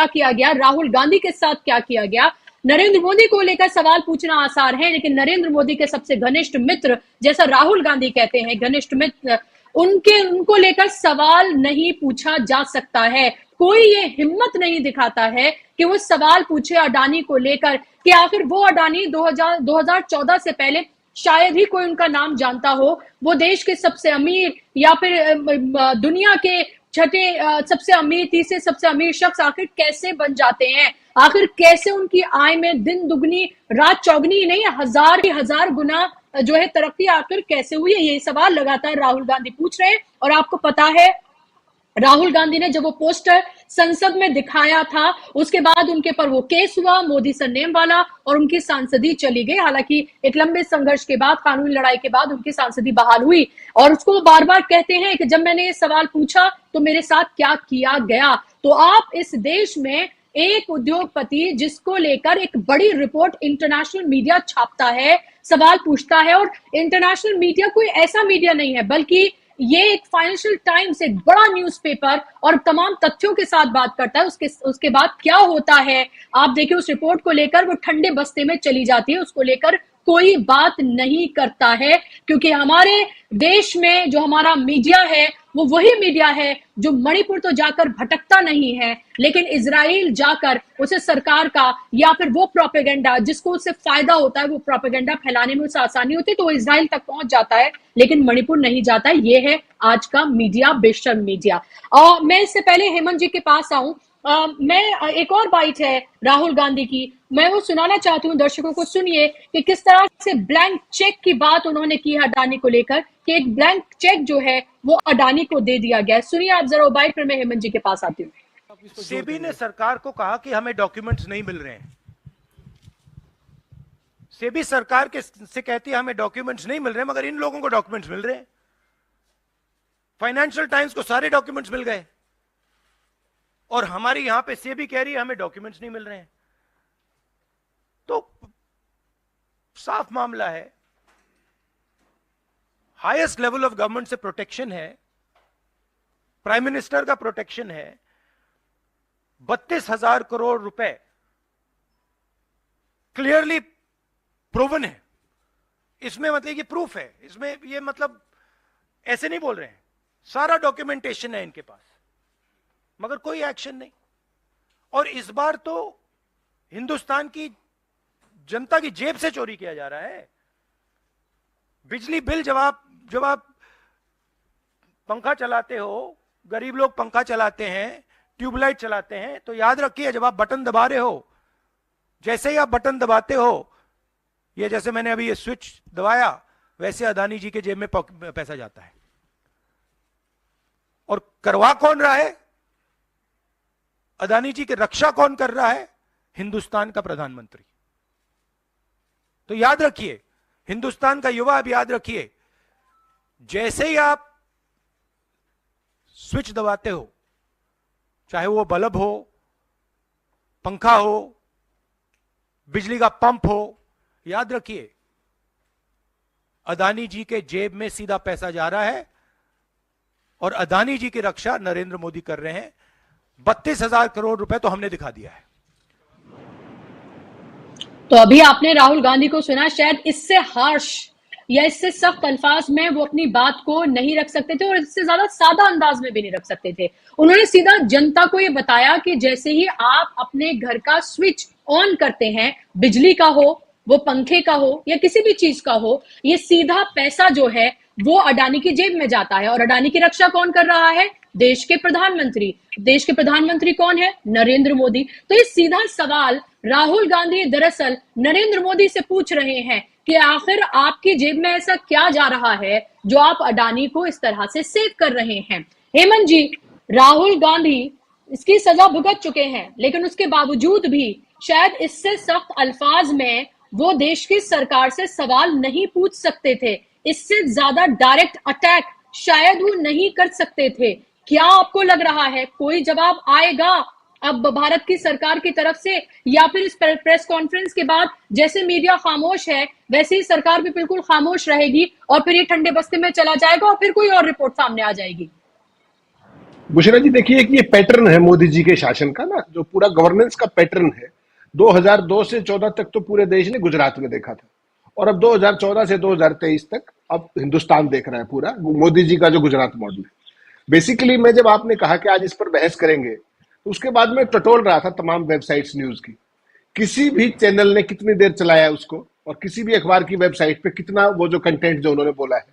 किया गया, राहुल गांधी के साथ क्या किया गया। नरेंद्र मोदी को लेकर सवाल पूछना आसान है, लेकिन नरेंद्र मोदी के सबसे घनिष्ठ मित्र, जैसा राहुल गांधी कहते हैं घनिष्ठ मित्र, उनको लेकर सवाल नहीं पूछा जा सकता है। कोई ये हिम्मत नहीं दिखाता है कि वो सवाल पूछे अडानी को लेकर कि आखिर वो अडानी 2014 से पहले शायद ही कोई उनका नाम जानता हो। वो देश के सबसे अमीर या फिर दुनिया के छठे सबसे अमीर, तीसरे सबसे अमीर शख्स आखिर कैसे बन जाते हैं, आखिर कैसे उनकी आय में दिन दुगनी रात चौगनी नहीं हजार गुना जो है तरक्की आखिर कैसे हुई है, ये सवाल लगातार राहुल गांधी पूछ रहे हैं। और आपको पता है राहुल गांधी ने जब वो पोस्टर संसद में दिखाया था उसके बाद उनके पर वो केस हुआ मोदी सरनेम वाला और उनकी सांसदी चली गई। हालांकि एक लंबे संघर्ष के बाद, कानूनी लड़ाई के बाद उनकी सांसदी बहाल हुई। और उसको वो बार बार कहते हैं कि जब मैंने ये सवाल पूछा तो मेरे साथ क्या किया गया। तो आप इस देश में एक उद्योगपति जिसको लेकर एक बड़ी रिपोर्ट इंटरनेशनल मीडिया छापता है, सवाल पूछता है, और इंटरनेशनल मीडिया कोई ऐसा मीडिया नहीं है बल्कि ये एक फाइनेंशियल टाइम्स, एक बड़ा न्यूज़पेपर, और तमाम तथ्यों के साथ बात करता है। उसके बाद क्या होता है आप देखिए, उस रिपोर्ट को लेकर वो ठंडे बस्ते में चली जाती है, उसको लेकर कोई बात नहीं करता है। क्योंकि हमारे देश में जो हमारा मीडिया है वो वही मीडिया है जो मणिपुर तो जाकर भटकता नहीं है, लेकिन इजराइल जाकर उसे सरकार का या फिर वो प्रोपेगेंडा जिसको उससे फायदा होता है, वो प्रोपेगेंडा फैलाने में उसे आसानी होती है तो वो इजराइल तक पहुंच जाता है, लेकिन मणिपुर नहीं जाता है। ये है आज का मीडिया, बेशर्म मीडिया। और मैं इससे पहले हेमंत जी के पास आऊं, मैं एक और बाइट है राहुल गांधी की, मैं वो सुनाना चाहती हूँ दर्शकों को। सुनिए कि किस तरह से ब्लैंक चेक की बात उन्होंने की है अडानी को लेकर, कि एक ब्लैंक चेक जो है वो अडानी को दे दिया गया। सुनिए आप जरा बाइट, फिर मैं हेमंत जी के पास आती हूँ। सेबी ने सरकार को कहा कि हमें डॉक्यूमेंट्स नहीं मिल रहे हैं। सेबी सरकार के से कहती है हमें डॉक्यूमेंट्स नहीं मिल रहे हैं, मगर इन लोगों को डॉक्यूमेंट्स मिल रहे हैं। फाइनेंशियल टाइम्स को सारे डॉक्यूमेंट्स मिल गए और हमारी यहां पे सेबी कह रही है हमें डॉक्यूमेंट्स नहीं मिल रहे हैं। तो साफ मामला है, हाईएस्ट लेवल ऑफ गवर्नमेंट से प्रोटेक्शन है, प्राइम मिनिस्टर का प्रोटेक्शन है। 32,000 करोड़ रुपए क्लियरली प्रूवन है। इसमें मतलब ये प्रूफ है, इसमें ये मतलब ऐसे नहीं बोल रहे हैं, सारा डॉक्यूमेंटेशन है इनके पास, मगर कोई एक्शन नहीं। और इस बार तो हिंदुस्तान की जनता की जेब से चोरी किया जा रहा है। बिजली बिल जब आप पंखा चलाते हो, गरीब लोग पंखा चलाते हैं, ट्यूबलाइट चलाते हैं, तो याद रखिए जब आप बटन दबा रहे हो, जैसे ही आप बटन दबाते हो, ये जैसे मैंने अभी ये स्विच दबाया, वैसे अदानी जी के जेब में पैसा जाता है। और करवा कौन रहा है? अदानी जी की रक्षा कौन कर रहा है? हिंदुस्तान का प्रधानमंत्री। तो याद रखिए, हिंदुस्तान का युवा अब याद रखिए, जैसे ही आप स्विच दबाते हो, चाहे वो बल्ब हो, पंखा हो, बिजली का पंप हो, याद रखिए अदानी जी के जेब में सीधा पैसा जा रहा है और अदानी जी की रक्षा नरेंद्र मोदी कर रहे हैं। 32,000 करोड़ रुपए तो हमने दिखा दिया है। तो अभी आपने राहुल गांधी को सुना, शायद इससे हार्श या इससे सख्त अल्फाज में वो अपनी बात को नहीं रख सकते थे और इससे ज्यादा सादा अंदाज में भी नहीं रख सकते थे। उन्होंने सीधा जनता को ये बताया कि जैसे ही आप अपने घर का स्विच ऑन करते हैं, बिजली का हो, वो पंखे का हो या किसी भी चीज का हो, ये सीधा पैसा जो है वो अडानी की जेब में जाता है। और अडानी की रक्षा कौन कर रहा है? देश के प्रधानमंत्री। देश के प्रधानमंत्री कौन है? नरेंद्र मोदी। तो ये सीधा सवाल राहुल गांधी दरअसल नरेंद्र मोदी से पूछ रहे हैं कि आखिर आपकी जेब में ऐसा क्या जा रहा है जो आप अडानी को इस तरह से सेव कर रहे हैं। हेमंत जी, राहुल गांधी इसकी सजा भुगत चुके हैं, लेकिन उसके बावजूद भी शायद इससे सख्त अल्फाज में वो देश की सरकार से सवाल नहीं पूछ सकते थे, इससे ज्यादा डायरेक्ट अटैक शायद वो नहीं कर सकते थे। क्या आपको लग रहा है कोई जवाब आएगा अब भारत की सरकार की तरफ से, या फिर इस प्रेस कॉन्फ्रेंस के बाद जैसे मीडिया खामोश है वैसे ही सरकार भी बिल्कुल खामोश रहेगी और फिर ये ठंडे बस्ते में चला जाएगा और फिर कोई और रिपोर्ट सामने आ जाएगी? बुशरा जी देखिए कि ये पैटर्न है मोदी जी के शासन का ना, जो पूरा गवर्नेंस का पैटर्न है। 2002 से 14 तक तो पूरे देश ने गुजरात में देखा था, और अब 2014 से 2023 तक अब हिंदुस्तान देख रहा है पूरा मोदी जी का जो गुजरात मॉडल है। बेसिकली मैं जब आपने कहा कि आज इस पर बहस करेंगे, तो उसके बाद मैं टटोल रहा था तमाम वेबसाइट्स न्यूज की, किसी भी चैनल ने कितनी देर चलाया उसको, और किसी भी अखबार की वेबसाइट पे कितना वो जो कंटेंट जो उन्होंने बोला है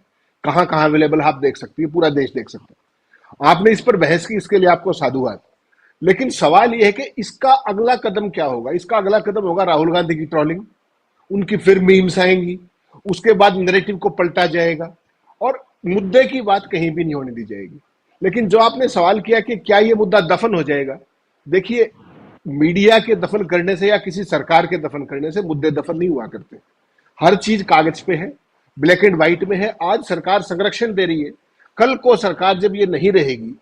कहाँ कहाँ अवेलेबल आप देख सकती है, पूरा देश देख सकता है। आपने इस पर बहस की, इसके लिए आपको साधुवाद। लेकिन सवाल यह है कि इसका अगला कदम क्या होगा। इसका अगला कदम होगा राहुल गांधी की ट्रोलिंग, उनकी फिर मीम्स आएंगी, उसके बाद नैरेटिव को पलटा जाएगा और मुद्दे की बात कहीं भी नहीं होने दी जाएगी। लेकिन जो आपने सवाल किया कि क्या ये मुद्दा दफन हो जाएगा, देखिए मीडिया के दफन करने से या किसी सरकार के दफन करने से मुद्दे दफन नहीं हुआ करते। हर चीज कागज पे है, ब्लैक एंड व्हाइट में है। आज सरकार संरक्षण दे रही है, कल को सरकार जब ये नहीं रहेगी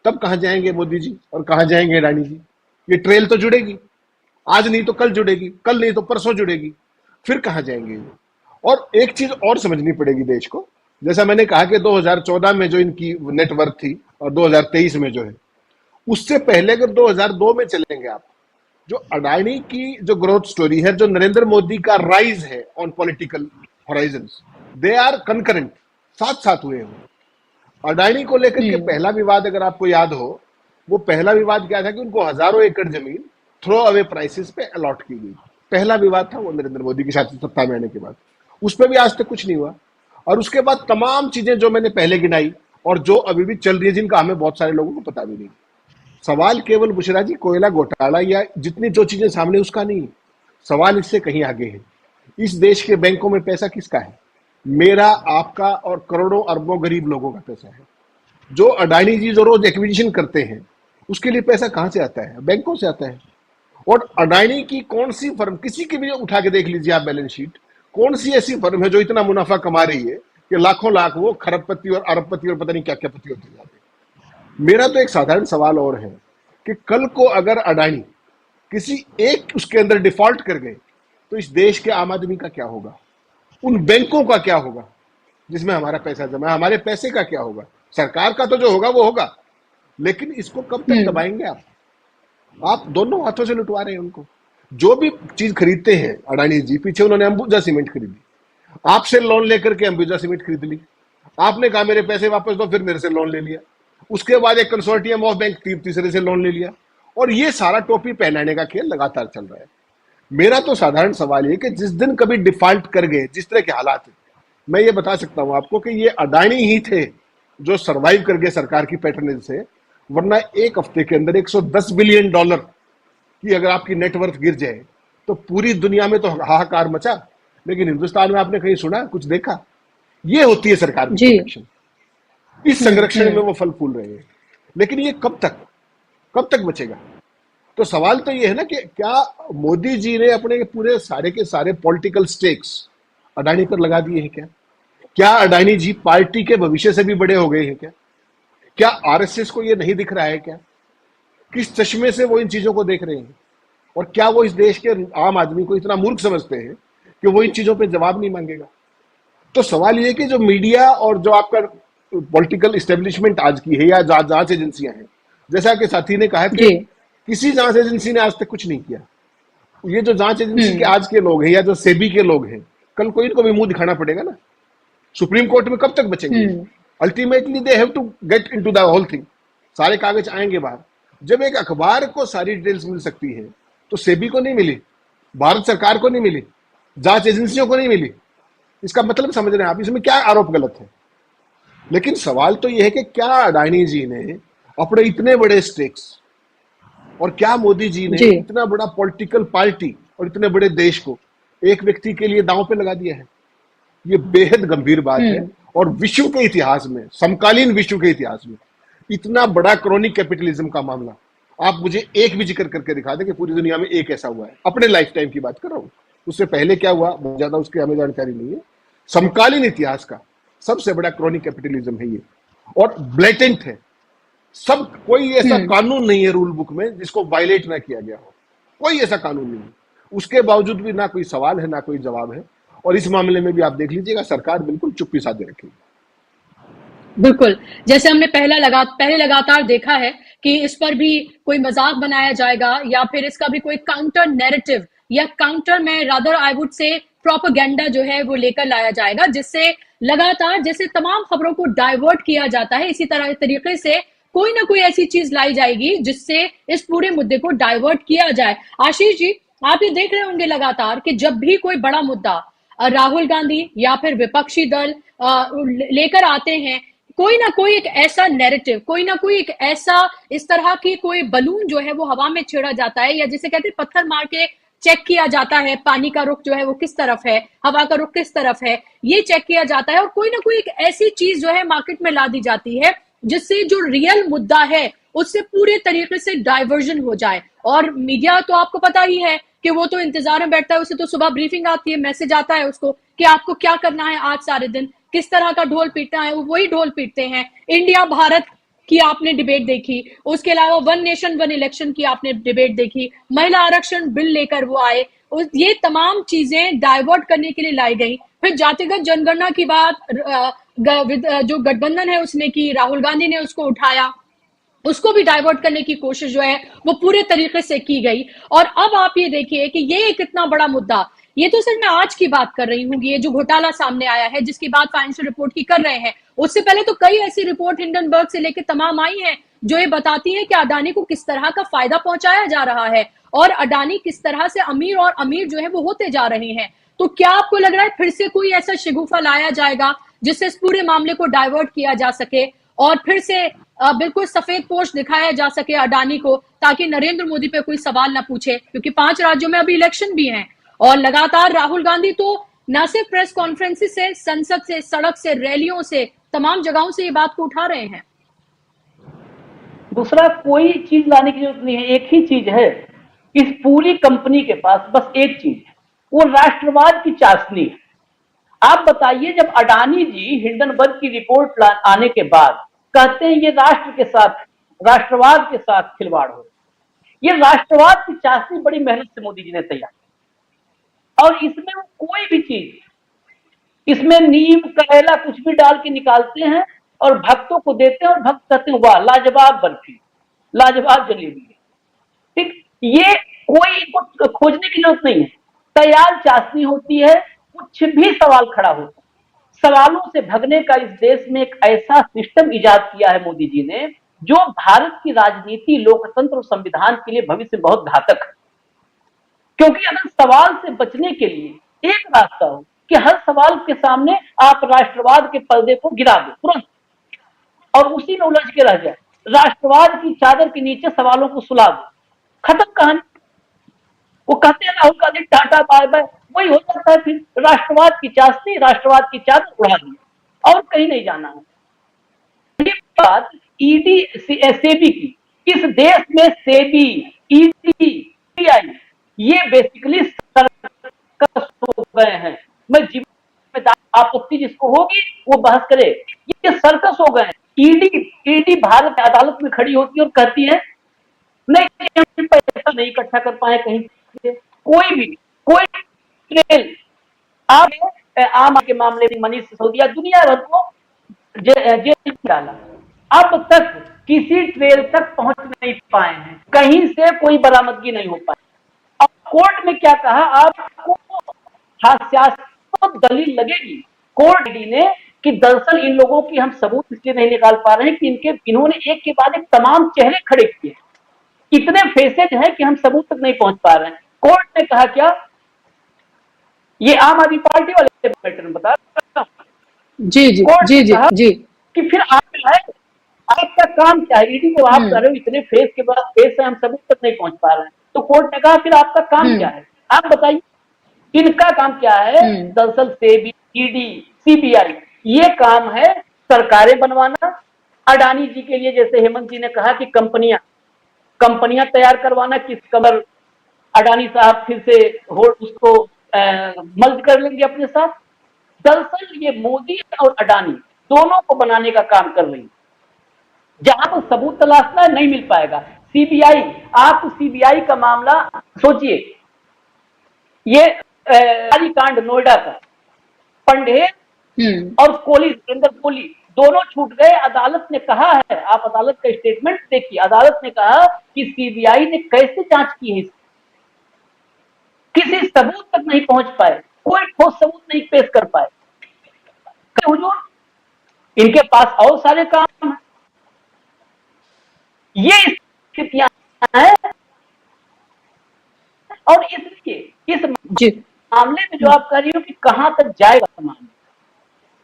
तब कहां जाएंगे मोदी जी और कहां जाएंगे अडानी जी। ये ट्रेल तो जुड़ेगी, आज नहीं तो कल जुड़ेगी, कल नहीं तो परसों जुड़ेगी, फिर कहां जाएंगे। और एक चीज और समझनी पड़ेगी देश को, जैसा मैंने कहा कि 2014 में जो इनकी नेटवर्थ थी और 2023 में जो है, उससे पहले अगर 2002 में चलेंगे आप, जो अडानी की जो ग्रोथ स्टोरी है, जो नरेंद्र मोदी का राइज है on political horizons, they are concurrent, साथ साथ हुए हैं। अडानी को लेकर के पहला विवाद अगर आपको याद हो, वो पहला विवाद क्या था कि उनको हजारों एकड़ जमीन थ्रो अवे प्राइसेस पे अलॉट की गई। पहला विवाद था वो नरेंद्र मोदी की शासन सत्ता में आने के बाद, उस पर भी आज तक कुछ नहीं हुआ। और उसके बाद तमाम चीजें जो मैंने पहले गिनाई और जो अभी भी चल रही है, जिनका हमें बहुत सारे लोगों को पता भी नहीं। सवाल केवल बुशरा जी कोयला घोटाला या जितनी जो चीजें सामने उसका नहीं, सवाल इससे कहीं आगे है। इस देश के बैंकों में पैसा किसका है? मेरा, आपका और करोड़ों अरबों गरीब लोगों का पैसा है। जो अडानी जी जो रोज एक्विजिशन करते हैं, उसके लिए पैसा कहां से आता है? बैंकों से आता है। और अडानी की कौन सी फर्म, किसी की भी उठा के देख लीजिए आप बैलेंस शीट, कौन सी ऐसी फर्म है जो इतना मुनाफा कमा रही है कि लाखों लाख वो खरबपति और अरबपति और पता नहीं क्या क्या पति होते जाते हैं। मेरा तो एक साधारण सवाल और है कि कल को अगर अडानी किसी एक उसके अंदर डिफॉल्ट कर गए, तो इस देश के आम आदमी का क्या होगा? उन बैंकों का क्या होगा जिसमें हमारा पैसा जमा है? हमारे पैसे का क्या होगा? सरकार का तो जो होगा वो होगा, लेकिन इसको कब तक दबाएंगे आप? आप दोनों हाथों से लुटवा रहे हैं उनको। जो भी चीज खरीदते हैं अडानी जी, पीछे उन्होंने अंबुजा सीमेंट खरीदी, आपसे लोन लेकर के अंबुजा सीमेंट खरीद ली, आपने कहा मेरे पैसे वापस दो, फिर मेरे से लोन ले लिया, उसके बाद एक कंसोर्टियम ऑफ बैंक तीसरे से लोन ले लिया, और ये सारा टोपी पहनाने का खेल लगातार चल रहा है। मेरा तो साधारण सवाल ये कि जिस दिन कभी डिफॉल्ट कर गए, जिस तरह के हालात है, मैं ये बता सकता हूं आपको कि ये अडानी ही थे जो सरवाइव कर गए सरकार की पैटर्नेज से, वरना एक हफ्ते के अंदर $110 बिलियन की अगर आपकी नेटवर्थ गिर जाए तो पूरी दुनिया में तो हाहाकार मचा, लेकिन हिंदुस्तान में आपने कहीं सुना, कुछ देखा? ये होती है सरकार की संरक्षण। इस संरक्षण में वो फल फूल रहे हैं, लेकिन ये कब तक बचेगा? तो सवाल तो ये है ना कि क्या मोदी जी ने अपने पूरे सारे के सारे पॉलिटिकल स्टेक्स अडानी पर लगा दिए हैं? क्या अडानी जी पार्टी के भविष्य से भी बड़े हो गए हैं? क्या आरएसएस को ये नहीं दिख रहा है? क्या किस चश्मे से वो इन चीजों को देख रहे हैं? और क्या वो इस देश के आम आदमी को इतना मूर्ख समझते हैं कि वो इन चीजों पे जवाब नहीं मांगेगा? तो सवाल ये कि जो मीडिया और जो आपका पॉलिटिकल इस्टेब्लिशमेंट आज की है, या जांच एजेंसियां हैं, जैसा कि साथी ने कहा कि किसी जांच एजेंसी ने आज तक कुछ नहीं किया। ये जो जांच एजेंसी के आज के लोग हैं या जो सेबी के लोग हैं, कल को इनको भी मुंह दिखाना पड़ेगा ना। सुप्रीम कोर्ट में कब तक बचेंगे? Ultimately they have to get into the whole thing. सारे कागज आएंगे बाहर। जब एक अखबार को सारी डिटेल्स मिल सकती है, तो सेबी को नहीं मिली, भारत सरकार को नहीं मिली, जांच एजेंसियों को नहीं मिली। इसका मतलब समझ रहे हैं आप, इसमें क्या आरोप गलत है? लेकिन सवाल तो यह है कि क्या अडानी जी ने अपने इतने बड़े स्टेक्स, और क्या मोदी जी ने इतना बड़ा पॉलिटिकल पार्टी और इतने बड़े देश को एक व्यक्ति के लिए दांव पे लगा दिया है? ये बेहद गंभीर बात है। और विश्व के इतिहास में, समकालीन विश्व के इतिहास में, इतना बड़ा क्रॉनिक कैपिटलिज्म का मामला आप मुझे एक भी जिक्र करके दिखा दें कि पूरी दुनिया में एक ऐसा हुआ है। अपने लाइफ टाइम की बात कर रहा हूं, उससे पहले क्या हुआ बहुत ज्यादा उसकी हमें जानकारी नहीं है। समकालीन इतिहास का सबसे बड़ा क्रॉनिक कैपिटलिज्म है ये, और ब्लेटेंट है। सब, कोई ऐसा कानून नहीं है रूल बुक में जिसको वायलेट ना किया गया हो, कोई ऐसा कानून नहीं है। उसके बावजूद भी ना कोई सवाल है ना कोई जवाब है, और इस मामले में भी आप देख लीजिएगा सरकार बिल्कुल चुप्पी साधे रखेगी। बिल्कुल, जैसे हमने पहले लगातार देखा है कि इस पर भी कोई मजाक बनाया जाएगा या फिर इसका भी कोई काउंटर नैरेटिव या काउंटर में rather I would say propaganda जो है वो लेकर लाया जाएगा, जिससे लगातार जैसे तमाम खबरों को डाइवर्ट किया जाता है, इसी तरह तरीके से कोई ना कोई ऐसी चीज लाई जाएगी जिससे इस पूरे मुद्दे को डाइवर्ट किया जाए। आशीष जी, आप ये देख रहे होंगे लगातार कि जब भी कोई बड़ा मुद्दा राहुल गांधी या फिर विपक्षी दल लेकर आते हैं, कोई ना कोई एक ऐसा नैरेटिव, कोई ना कोई एक ऐसा इस तरह की कोई बलून जो है वो हवा में छेड़ा जाता है, या जिसे कहते हैं पत्थर मार के चेक किया जाता है पानी का रुख जो है वो किस तरफ है, हवा का रुख किस तरफ है, ये चेक किया जाता है। और कोई ना कोई एक ऐसी चीज जो है मार्केट में ला दी जाती है जिससे जो रियल मुद्दा है उससे पूरे तरीके से डाइवर्जन हो जाए। और मीडिया तो आपको पता ही है कि वो तो इंतजार में बैठता है, उसे तो सुबह ब्रीफिंग आती है, मैसेज आता है उसको कि आपको क्या करना है आज सारे दिन, किस तरह का ढोल पीटना है, वो वही ढोल पीटते हैं। इंडिया भारत की आपने डिबेट देखी, उसके अलावा वन नेशन वन इलेक्शन की आपने डिबेट देखी, महिला आरक्षण बिल लेकर वो आए, ये तमाम चीजें डाइवर्ट करने के लिए लाई गई। फिर जातिगत जनगणना की बात जो गठबंधन है उसने की, राहुल गांधी ने उसको उठाया, उसको भी डाइवर्ट करने की कोशिश जो है वो पूरे तरीके से की गई। और अब आप ये देखिए कि ये कितना बड़ा मुद्दा, ये तो सिर्फ मैं आज की बात कर रही हूँ, ये जो घोटाला सामने आया है जिसकी बात फाइनेंशियल रिपोर्ट की कर रहे हैं, उससे पहले तो कई ऐसी रिपोर्ट हिंडनबर्ग से लेकर तमाम आई हैं जो ये बताती है कि अडानी को किस तरह का फायदा पहुंचाया जा रहा है और अडानी किस तरह से अमीर और अमीर जो है वो होते जा रहे हैं। तो क्या आपको लग रहा है फिर से कोई ऐसा शिगुफा लाया जाएगा जिससे इस पूरे मामले को डाइवर्ट किया जा सके और फिर से बिल्कुल सफेद पोश दिखाया जा सके अडानी को, ताकि नरेंद्र मोदी पे कोई सवाल ना पूछे, क्योंकि 5 राज्यों में अभी इलेक्शन भी हैं और लगातार राहुल गांधी तो न सिर्फ प्रेस कॉन्फ्रेंसेस से, संसद से, सड़क से, रैलियों से, तमाम जगहों से ये बात को उठा रहे हैं। दूसरा कोई चीज लाने की जरूरत नहीं है, एक ही चीज है, इस पूरी कंपनी के पास बस एक चीज है, वो राष्ट्रवाद की चाशनी है। आप बताइए, जब अडानी जी हिंडनबर्ग की रिपोर्ट आने के बाद कहते हैं ये राष्ट्र के साथ, राष्ट्रवाद के साथ खिलवाड़ हो, ये राष्ट्रवाद की चाशनी बड़ी मेहनत से मोदी जी ने तैयार की, और इसमें वो कोई भी चीज, इसमें नीम करेला कुछ भी डाल के निकालते हैं और भक्तों को देते हैं और भक्त कहते हैं वाह लाजवाब बर्फी, लाजवाब जलेबी। ठीक, ये कोई इनको खोजने की जरूरत नहीं है, तैयार चाशनी होती है, कुछ भी सवाल खड़ा होता है, सवालों से भगने का इस देश में एक ऐसा सिस्टम इजाद किया है मोदी जी ने, जो भारत की राजनीति, लोकतंत्र और संविधान के लिए भविष्य में बहुत घातक है। क्योंकि अगर सवाल से बचने के लिए एक रास्ता हो कि हर सवाल के सामने आप राष्ट्रवाद के पर्दे को गिरा दो तुरंत और उसी में उलझ के रह जाए, राष्ट्रवाद की चादर के नीचे सवालों को सुला दो, खत्म कहानी। वो कहते हैं Rahul Gandhi tata bye bye, वही हो सकता है फिर राष्ट्रवाद की चाशनी, राष्ट्रवाद की चादर उड़ा दी और कहीं नहीं जाना है। ये बात ईडी सेबी की, इस देश में सेबी, ईडी, सीबीआई ये बेसिकली सर्कस हो गए हैं। मैं जीवन में आपत्ति जिसको होगी वो बहस करे, ये सर्कस हो गए हैं। ईडी भारत अदालत में खड़ी होती है और कहती है नहीं पैसा नहीं इकट्ठा कर पाए कहीं से, कोई ट्रेल आप आम के मामले में मनीष सिसोदिया दुनिया भर को जेल में डाला, अब तक किसी ट्रेल तक पहुंच नहीं पाए हैं, कहीं से कोई बरामदगी नहीं हो पाई। अब कोर्ट में क्या कहा, आपको हास्यास्पद दलील लगेगी कोर्ट ने कि दरअसल इन लोगों की हम सबूत इसलिए नहीं निकाल पा रहे हैं कि इन्होंने एक के बाद एक तमाम चेहरे खड़े किए, इतने फेसेज हैं कि हम सबूत तक नहीं पहुंच पा रहे हैं। कोर्ट ने कहा क्या, ये आम आदमी पार्टी वाले पैटर्न बता जी जी जी जी जी कि फिर आपका काम क्या है, ईडी को आप कर रहे हो इतने फेस के बाद, फेस से हम सबूत तक नहीं पहुंच पा रहे हैं, तो कोर्ट ने कहा फिर आपका काम क्या है, आप बताइए इनका काम क्या है। दरअसल सेबी, ईडी, सीबीआई ये काम है सरकारें बनवाना। अडानी जी के लिए जैसे हेमंत जी ने कहा कि कंपनियां तैयार करवाना, किस कदर अडानी साहब फिर से उसको मर्ज कर लेंगे अपने साथ। दरअसल ये मोदी और अडानी दोनों को बनाने का काम कर रही है। जहां पर सबूत तलाशना है नहीं मिल पाएगा। सीबीआई, आप सीबीआई का मामला सोचिए, ये कांड नोएडा का, पंडेर और कोहली, सुरेंद्र कोहली दोनों छूट गए। अदालत ने कहा है, आप अदालत का स्टेटमेंट देखिए, अदालत ने कहा कि सीबीआई ने कैसे जांच की है, किसी सबूत तक नहीं पहुंच पाए, कोई ठोस सबूत नहीं पेश कर पाए। हुजूर, इनके पास और सारे काम हैं। ये स्थितियां हैं और इसलिए इस मामले में जो आप कह रही हो कि कहां तक जाएगा मामला,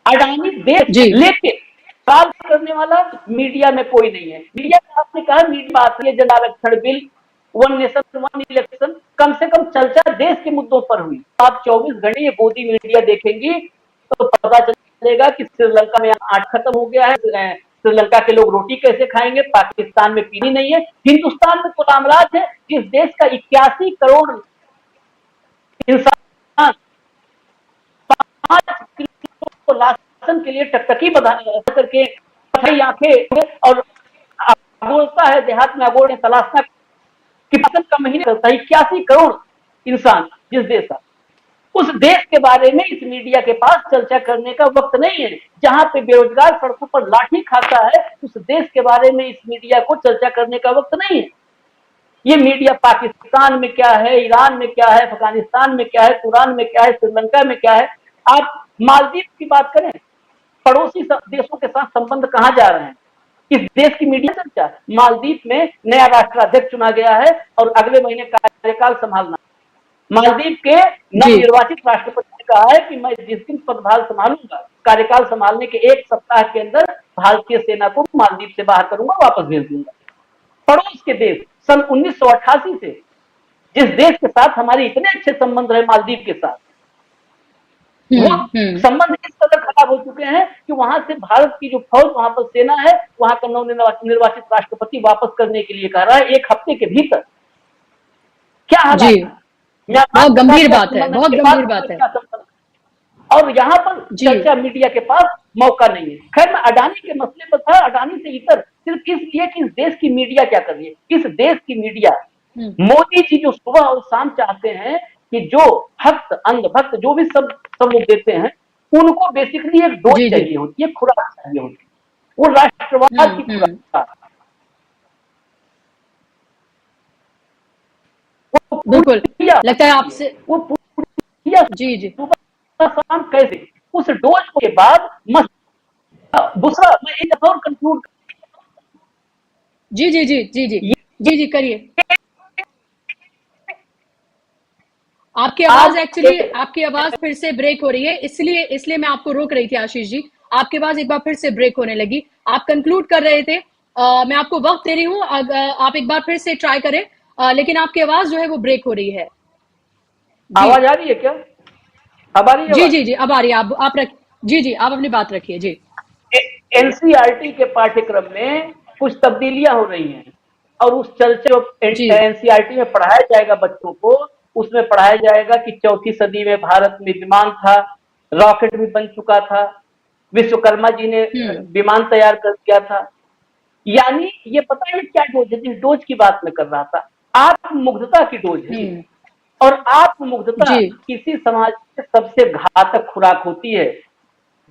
अडानी देश लेके सवाल करने वाला मीडिया में कोई नहीं है। मीडिया में आपने कहा मीडिया आती है, जन आरक्षण bill, one nation one election, कम से कम चर्चा देश के मुद्दों पर हुई। आप 24 घंटे ये गोदी मीडिया देखेंगी तो पता चलेगा कि श्रीलंका में आटा खत्म हो गया है, श्रीलंका के लोग रोटी कैसे खाएंगे, पाकिस्तान में पीनी नहीं है, हिंदुस्तान में गुलामराज है, जिस देश का 81 करोड़ इंसान 5 किलो राशन के लिए टकटकी बना करके आंखें और बोलता है, देहात में अगोड़े तलाशना कि फसल का महीने चलता है। 81 करोड़ इंसान जिस देश का, उस देश के बारे में इस मीडिया के पास चर्चा करने का वक्त नहीं है। जहां पे बेरोजगार सड़कों पर लाठी खाता है, उस देश के बारे में इस मीडिया को चर्चा करने का वक्त नहीं है। ये मीडिया पाकिस्तान में क्या है, ईरान में क्या है, अफगानिस्तान में क्या है, कुरान में क्या है, श्रीलंका में क्या है। आप मालदीव की बात करें, पड़ोसी देशों के साथ संबंध कहां जा रहे हैं, इस देश की मीडिया चर्चा। मालदीव में नया राष्ट्राध्यक्ष चुना गया है और अगले महीने कार्यकाल संभालना। मालदीव के नवनिर्वाचित राष्ट्रपति ने कहा है कि मैं जिस दिन पदभार संभालूंगा, कार्यकाल संभालने के 1 सप्ताह के अंदर भारतीय सेना को मालदीव से बाहर करूंगा, वापस भेज दूंगा। पड़ोस के देश, सन 1988 से जिस देश के साथ हमारे इतने अच्छे संबंध रहे, मालदीव के साथ, वो संबंध इस कदर खराब हो चुके हैं कि वहां से भारत की जो फौज, वहां पर सेना है, वहां का नवनिर्वाचित राष्ट्रपति वापस करने के लिए कह रहा है 1 हफ्ते के भीतर। क्या हाल है? बहुत गंभीर बात है, बहुत गंभीर बात है। और यहाँ पर चर्चा मीडिया के पास मौका नहीं है। खैर, मैं अडानी के मसले पर था, अडानी से इतर, सिर्फ इसलिए कि इस देश की मीडिया क्या कर रही है। इस देश की मीडिया, मोदी जी जो सुबह और शाम चाहते हैं कि जो भक्त, अंधभक्त, जो भी सब लोग देते हैं, उनको बेसिकली एक डोज चाहिए होती है, खुराक चाहिए होती है, वो राष्ट्रवाद की खुराक। बिल्कुल, लगता है आपसे वो जी शाम कैसे उस डोज के बाद दूसरा, मैं एक और कंक्लूड जी करिए। आपकी आवाज आपकी आवाज फिर से ब्रेक हो रही है, इसलिए मैं आपको रोक रही थी आशीष जी। आपकी आवाज एक बार फिर से ब्रेक होने लगी। आप कंक्लूड कर रहे थे, मैं आपको वक्त दे रही हूँ, आप एक बार फिर से ट्राई करें, लेकिन आपकी आवाज जो है वो ब्रेक हो रही है। आवाज आ रही है क्या? अब आ रही है? जी अब आ रही है। आप अपनी बात रखिए जी। एनसीईआरटी के पाठ्यक्रम में कुछ तब्दीलियां हो रही हैं और उस चर्चा एनसीईआरटी में पढ़ाया जाएगा बच्चों को, उसमें पढ़ाया जाएगा कि 4वीं सदी में भारत में विमान था, रॉकेट भी बन चुका था, विश्वकर्मा जी ने विमान तैयार कर दिया था। यानी ये पता है क्या डोज है, जिस डोज की बात मैं कर रहा था, आत्ममुग्धता की डोज है। और आत्ममुग्धता किसी समाज की सबसे घातक खुराक होती है।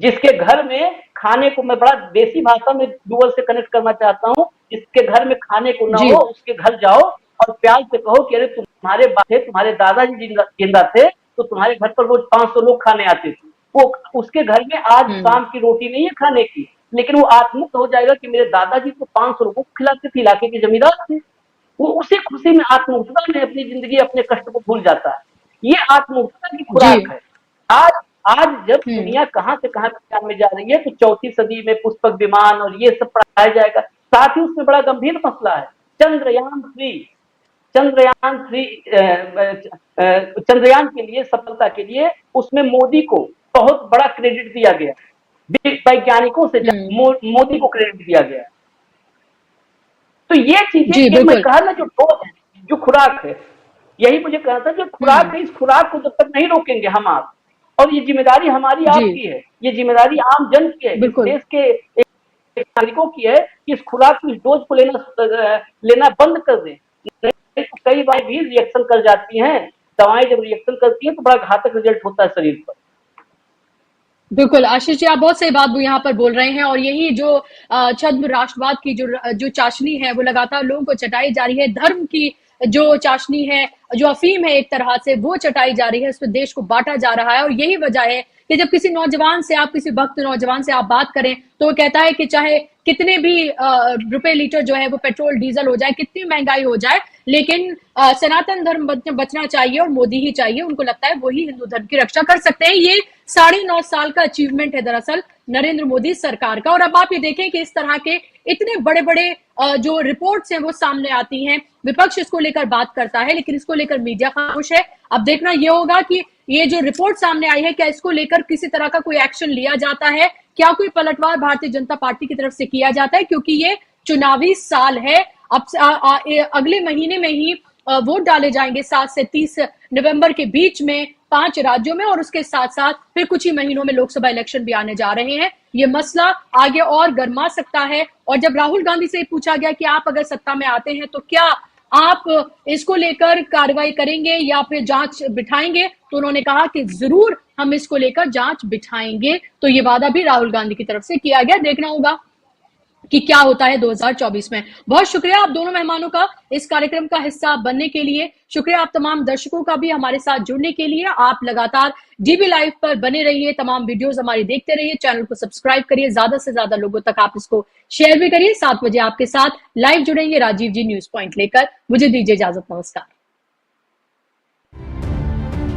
जिसके घर में खाने को, मैं बड़ा देसी भाषा में डुअल से कनेक्ट करना चाहता हूँ, जिसके घर में खाने को ना हो, उसके घर जाओ और प्यार से कहो कि अरे तुम्हारे बाप, तुम्हारे दादाजी जिंदा थे तो तुम्हारे घर पर रोज 500 लोग खाने आते थे। वो उसके घर में आज शाम की रोटी नहीं है खाने की, लेकिन वो आत्मुक्त हो जाएगा कि मेरे दादाजी तो 500 लोगों को खिलाते थे, इलाके के जमींदार थे। वो उसी खुशी में, आत्ममुग्धता में अपनी जिंदगी, अपने कष्ट को भूल जाता है। ये आत्ममुग्धता की खुराक है। आज जब दुनिया कहां से कहां में जा रही है, तो 4वीं सदी में पुष्पक विमान और ये सब पढ़ाया जाएगा। साथ ही उसमें बड़ा गंभीर मसला है चंद्रयान के लिए, सफलता के लिए उसमें मोदी को बहुत बड़ा क्रेडिट दिया गया, वैज्ञानिकों से मोदी को क्रेडिट दिया गया। तो ये चीजें, जी, ये मैं बिल्कुल। कहा ना, जो डोज है, जो खुराक है, यही मुझे कहना था, जो खुराक है, इस खुराक को जब तक नहीं रोकेंगे हम आप, और ये जिम्मेदारी हमारी जी, आपकी है, ये जिम्मेदारी आम जन की है, इस बिल्कुल। देश के नागरिकों की है कि इस खुराक को, इस डोज को लेना बंद कर दें। नहीं तो कई बार भी रिएक्शन कर जाती हैं दवाएं, जब रिएक्शन करती हैं तो बड़ा घातक रिजल्ट होता है शरीर पर। बिल्कुल आशीष जी, आप बहुत सही बात यहाँ पर बोल रहे हैं। और यही जो छद्म राष्ट्रवाद की जो चाशनी है वो लगातार लोगों को चटाई जा रही है। धर्म की जो चाशनी है, जो अफीम है एक तरह से, वो चटाई जा रही है, उसमें देश को बांटा जा रहा है। और यही वजह है कि जब किसी नौजवान से आप, किसी भक्त नौजवान से आप बात करें तो वो कहता है कि चाहे कितने भी रुपए लीटर जो है वो पेट्रोल डीजल हो जाए, कितनी महंगाई हो जाए, लेकिन सनातन धर्म बचना चाहिए और मोदी ही चाहिए। उनको लगता है वही हिंदू धर्म की रक्षा कर सकते हैं। ये 9.5 साल का अचीवमेंट है दरअसल नरेंद्र मोदी सरकार का। और अब आप ये देखें कि इस तरह के इतने बड़े बड़े जो रिपोर्ट्स हैं वो सामने आती हैं, विपक्ष इसको लेकर बात करता है, लेकिन इसको लेकर मीडिया खामोश है। अब देखना ये होगा कि ये जो रिपोर्ट सामने आई है, क्या इसको लेकर किसी तरह का कोई एक्शन लिया जाता है, क्या कोई पलटवार भारतीय जनता पार्टी की तरफ से किया जाता है, क्योंकि ये चुनावी साल है। अब अगले महीने में ही वोट डाले जाएंगे 7 से 30 नवंबर के बीच में 5 राज्यों में, और उसके साथ साथ फिर कुछ ही महीनों में लोकसभा इलेक्शन भी आने जा रहे हैं। ये मसला आगे और गर्मा सकता है। और जब राहुल गांधी से पूछा गया कि आप अगर सत्ता में आते हैं तो क्या आप इसको लेकर कार्रवाई करेंगे या फिर जांच बिठाएंगे, तो उन्होंने कहा कि जरूर हम इसको लेकर जांच बिठाएंगे। तो ये वादा भी राहुल गांधी की तरफ से किया गया। देखना होगा कि क्या होता है 2024 में। बहुत शुक्रिया आप दोनों मेहमानों का इस कार्यक्रम का हिस्सा बनने के लिए। शुक्रिया आप तमाम दर्शकों का भी हमारे साथ जुड़ने के लिए। आप लगातार डीबी लाइव पर बने रहिए, तमाम वीडियोस हमारी देखते रहिए, चैनल को सब्सक्राइब करिए, ज्यादा से ज्यादा लोगों तक आप इसको शेयर भी करिए। 7 बजे आपके साथ लाइव जुड़ेंगे राजीव जी न्यूज पॉइंट लेकर। मुझे दीजिए इजाजत, नमस्कार।